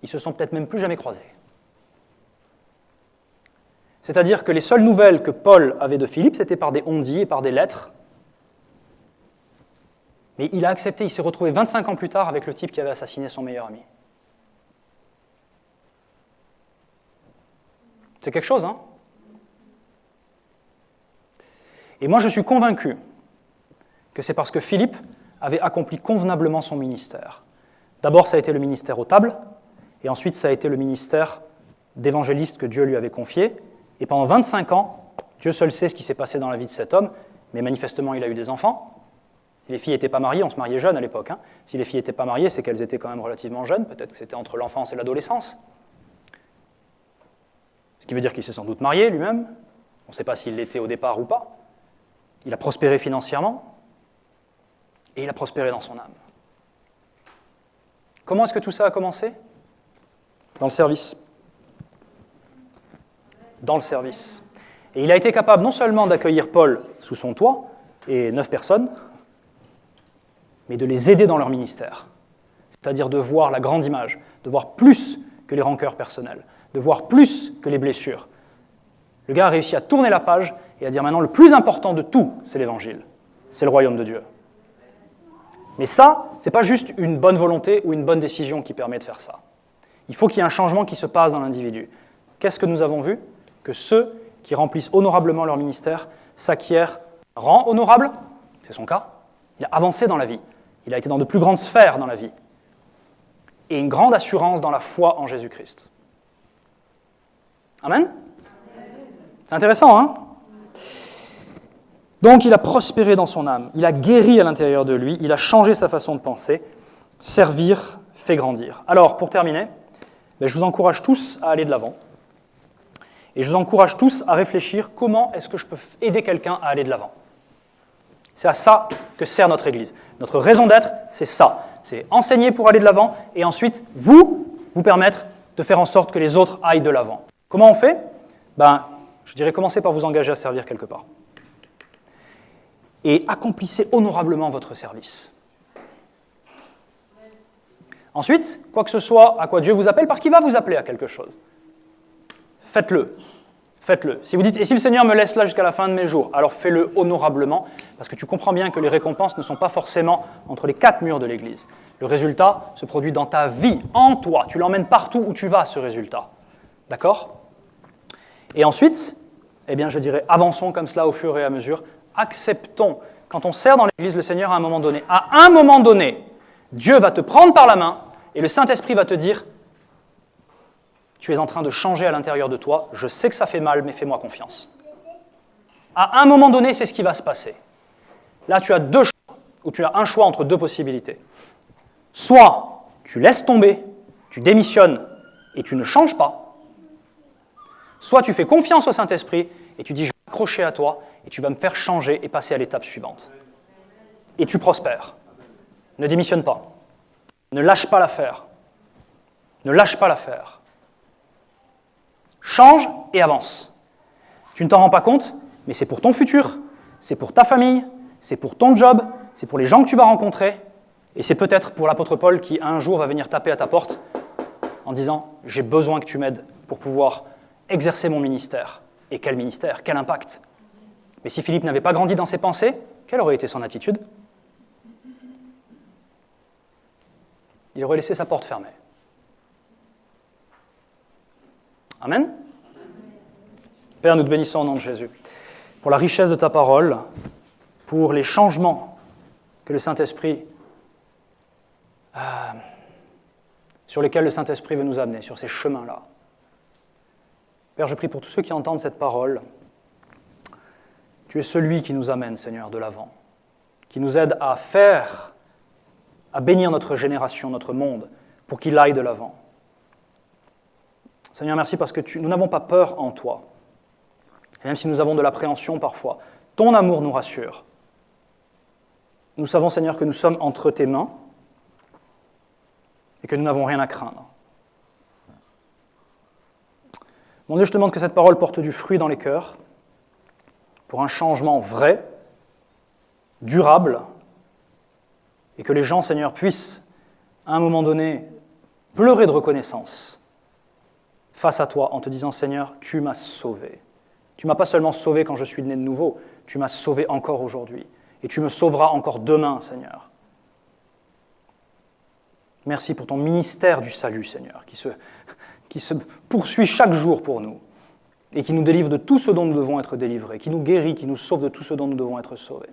A: Ils se sont peut-être même plus jamais croisés. C'est-à-dire que les seules nouvelles que Paul avait de Philippe, c'était par des on-dit et par des lettres. Mais il a accepté, il s'est retrouvé 25 ans plus tard avec le type qui avait assassiné son meilleur ami. C'est quelque chose, hein? Et moi, je suis convaincu que c'est parce que Philippe avait accompli convenablement son ministère. D'abord, ça a été le ministère aux tables, et ensuite, ça a été le ministère d'évangéliste que Dieu lui avait confié. Et pendant 25 ans, Dieu seul sait ce qui s'est passé dans la vie de cet homme, mais manifestement, il a eu des enfants. Si les filles n'étaient pas mariées, on se mariait jeune à l'époque. Si les filles n'étaient pas mariées, c'est qu'elles étaient quand même relativement jeunes. Peut-être que c'était entre l'enfance et l'adolescence. Ce qui veut dire qu'il s'est sans doute marié lui-même. On ne sait pas s'il l'était au départ ou pas. Il a prospéré financièrement. Et il a prospéré dans son âme. Comment est-ce que tout ça a commencé? Dans le service. Dans le service. Et il a été capable non seulement d'accueillir Paul sous son toit, et 9 personnes, mais de les aider dans leur ministère. C'est-à-dire de voir la grande image, de voir plus que les rancœurs personnelles, de voir plus que les blessures. Le gars a réussi à tourner la page et à dire maintenant le plus important de tout, c'est l'Évangile, c'est le royaume de Dieu. Mais ça, ce n'est pas juste une bonne volonté ou une bonne décision qui permet de faire ça. Il faut qu'il y ait un changement qui se passe dans l'individu. Qu'est-ce que nous avons vu? Que ceux qui remplissent honorablement leur ministère s'acquièrent un rang honorable, c'est son cas. Il a avancé dans la vie. Il a été dans de plus grandes sphères dans la vie. Et une grande assurance dans la foi en Jésus-Christ. Amen? C'est intéressant, hein? Donc il a prospéré dans son âme, il a guéri à l'intérieur de lui, il a changé sa façon de penser. Servir fait grandir. Alors, pour terminer, je vous encourage tous à aller de l'avant. Et je vous encourage tous à réfléchir comment est-ce que je peux aider quelqu'un à aller de l'avant. C'est à ça que sert notre Église. Notre raison d'être, c'est ça. C'est enseigner pour aller de l'avant et ensuite, vous permettre de faire en sorte que les autres aillent de l'avant. Comment on fait? Je dirais commencez par vous engager à servir quelque part. Et accomplissez honorablement votre service. Ensuite, quoi que ce soit à quoi Dieu vous appelle, parce qu'il va vous appeler à quelque chose, faites-le. Faites-le. Si vous dites, et si le Seigneur me laisse là jusqu'à la fin de mes jours, alors fais-le honorablement, parce que tu comprends bien que les récompenses ne sont pas forcément entre les 4 murs de l'Église. Le résultat se produit dans ta vie, en toi. Tu l'emmènes partout où tu vas, ce résultat. D'accord? Et ensuite, je dirais, avançons comme cela au fur et à mesure. Acceptons. Quand on sert dans l'Église, le Seigneur, à un moment donné, Dieu va te prendre par la main et le Saint-Esprit va te dire « Tu es en train de changer à l'intérieur de toi, je sais que ça fait mal, mais fais-moi confiance. » À un moment donné, c'est ce qui va se passer. Là, tu as 2 choix, ou tu as un choix entre 2 possibilités. Soit tu laisses tomber, tu démissionnes et tu ne changes pas, soit tu fais confiance au Saint-Esprit et tu dis « Je vais m'accrocher à toi et tu vas me faire changer et passer à l'étape suivante. » Et tu prospères. Ne démissionne pas. Ne lâche pas l'affaire. Ne lâche pas l'affaire. Change et avance. Tu ne t'en rends pas compte, mais c'est pour ton futur, c'est pour ta famille, c'est pour ton job, c'est pour les gens que tu vas rencontrer, et c'est peut-être pour l'apôtre Paul qui un jour va venir taper à ta porte en disant « J'ai besoin que tu m'aides pour pouvoir exercer mon ministère. » Et quel ministère, quel impact. Mais si Philippe n'avait pas grandi dans ses pensées, quelle aurait été son attitude? Il aurait laissé sa porte fermée. Amen. Père, nous te bénissons au nom de Jésus, pour la richesse de ta parole, pour les changements que le Saint-Esprit, sur lesquels le Saint-Esprit veut nous amener, sur ces chemins-là. Père, je prie pour tous ceux qui entendent cette parole. Tu es celui qui nous amène, Seigneur, de l'avant, qui nous aide à bénir notre génération, notre monde, pour qu'il aille de l'avant. Seigneur, merci parce que nous n'avons pas peur en toi. Et même si nous avons de l'appréhension parfois, ton amour nous rassure. Nous savons, Seigneur, que nous sommes entre tes mains et que nous n'avons rien à craindre. Mon Dieu, je te demande que cette parole porte du fruit dans les cœurs pour un changement vrai, durable, et que les gens, Seigneur, puissent, à un moment donné, pleurer de reconnaissance face à toi en te disant « Seigneur, tu m'as sauvé. Tu ne m'as pas seulement sauvé quand je suis né de nouveau, tu m'as sauvé encore aujourd'hui. Et tu me sauveras encore demain, Seigneur. » Merci pour ton ministère du salut, Seigneur, qui se poursuit chaque jour pour nous et qui nous délivre de tout ce dont nous devons être délivrés, qui nous guérit, qui nous sauve de tout ce dont nous devons être sauvés.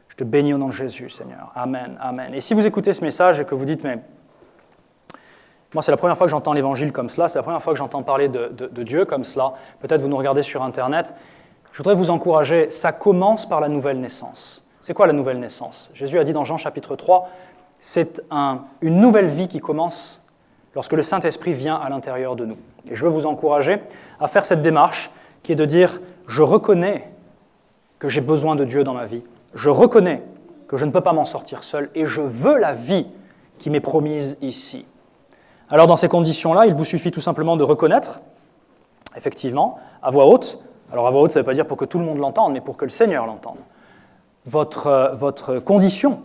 A: Je te bénis au nom de Jésus, Seigneur. Amen, amen. Et si vous écoutez ce message et que vous dites « mais moi, c'est la première fois que j'entends l'Évangile comme cela, c'est la première fois que j'entends parler de Dieu comme cela. Peut-être vous nous regardez sur Internet. je voudrais vous encourager, ça commence par la nouvelle naissance. C'est quoi la nouvelle naissance? Jésus a dit dans Jean chapitre 3, c'est une nouvelle vie qui commence lorsque le Saint-Esprit vient à l'intérieur de nous. Et je veux vous encourager à faire cette démarche qui est de dire « Je reconnais que j'ai besoin de Dieu dans ma vie. Je reconnais que je ne peux pas m'en sortir seul et je veux la vie qui m'est promise ici. » Alors dans ces conditions-là, il vous suffit tout simplement de reconnaître, effectivement, à voix haute, alors à voix haute ça ne veut pas dire pour que tout le monde l'entende, mais pour que le Seigneur l'entende, votre condition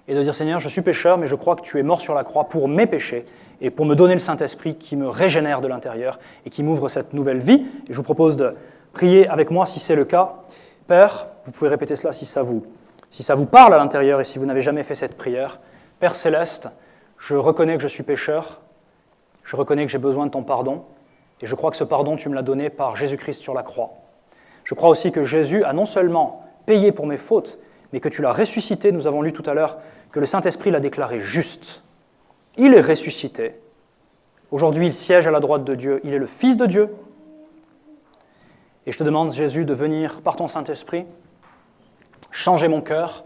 A: est de dire « Seigneur, je suis pécheur, mais je crois que tu es mort sur la croix pour mes péchés et pour me donner le Saint-Esprit qui me régénère de l'intérieur et qui m'ouvre cette nouvelle vie. » Et je vous propose de prier avec moi si c'est le cas. Père, vous pouvez répéter cela si ça vous parle à l'intérieur et si vous n'avez jamais fait cette prière. Père Céleste, je reconnais que je suis pécheur, je reconnais que j'ai besoin de ton pardon et je crois que ce pardon, tu me l'as donné par Jésus-Christ sur la croix. Je crois aussi que Jésus a non seulement payé pour mes fautes, mais que tu l'as ressuscité. Nous avons lu tout à l'heure que le Saint-Esprit l'a déclaré juste. Il est ressuscité. Aujourd'hui, il siège à la droite de Dieu. Il est le Fils de Dieu. Et je te demande, Jésus, de venir par ton Saint-Esprit, changer mon cœur,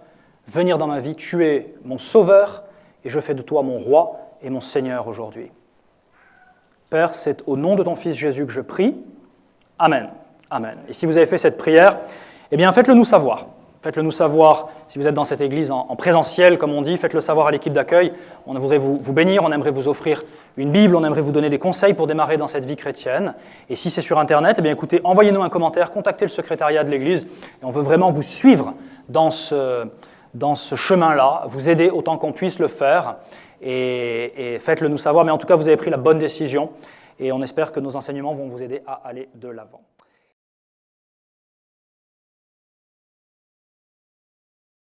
A: venir dans ma vie. Tu es mon Sauveur et je fais de toi mon Roi et mon Seigneur aujourd'hui. Père, c'est au nom de ton Fils Jésus que je prie. Amen. Amen. Et si vous avez fait cette prière, eh bien faites-le nous savoir. Faites-le nous savoir si vous êtes dans cette église en présentiel, comme on dit. Faites-le savoir à l'équipe d'accueil. On voudrait vous bénir, on aimerait vous offrir une Bible, on aimerait vous donner des conseils pour démarrer dans cette vie chrétienne. Et si c'est sur Internet, eh bien écoutez, envoyez-nous un commentaire, contactez le secrétariat de l'église. Et on veut vraiment vous suivre dans ce chemin-là, vous aider autant qu'on puisse le faire. Et faites-le nous savoir. Mais en tout cas, vous avez pris la bonne décision. Et on espère que nos enseignements vont vous aider à aller de l'avant.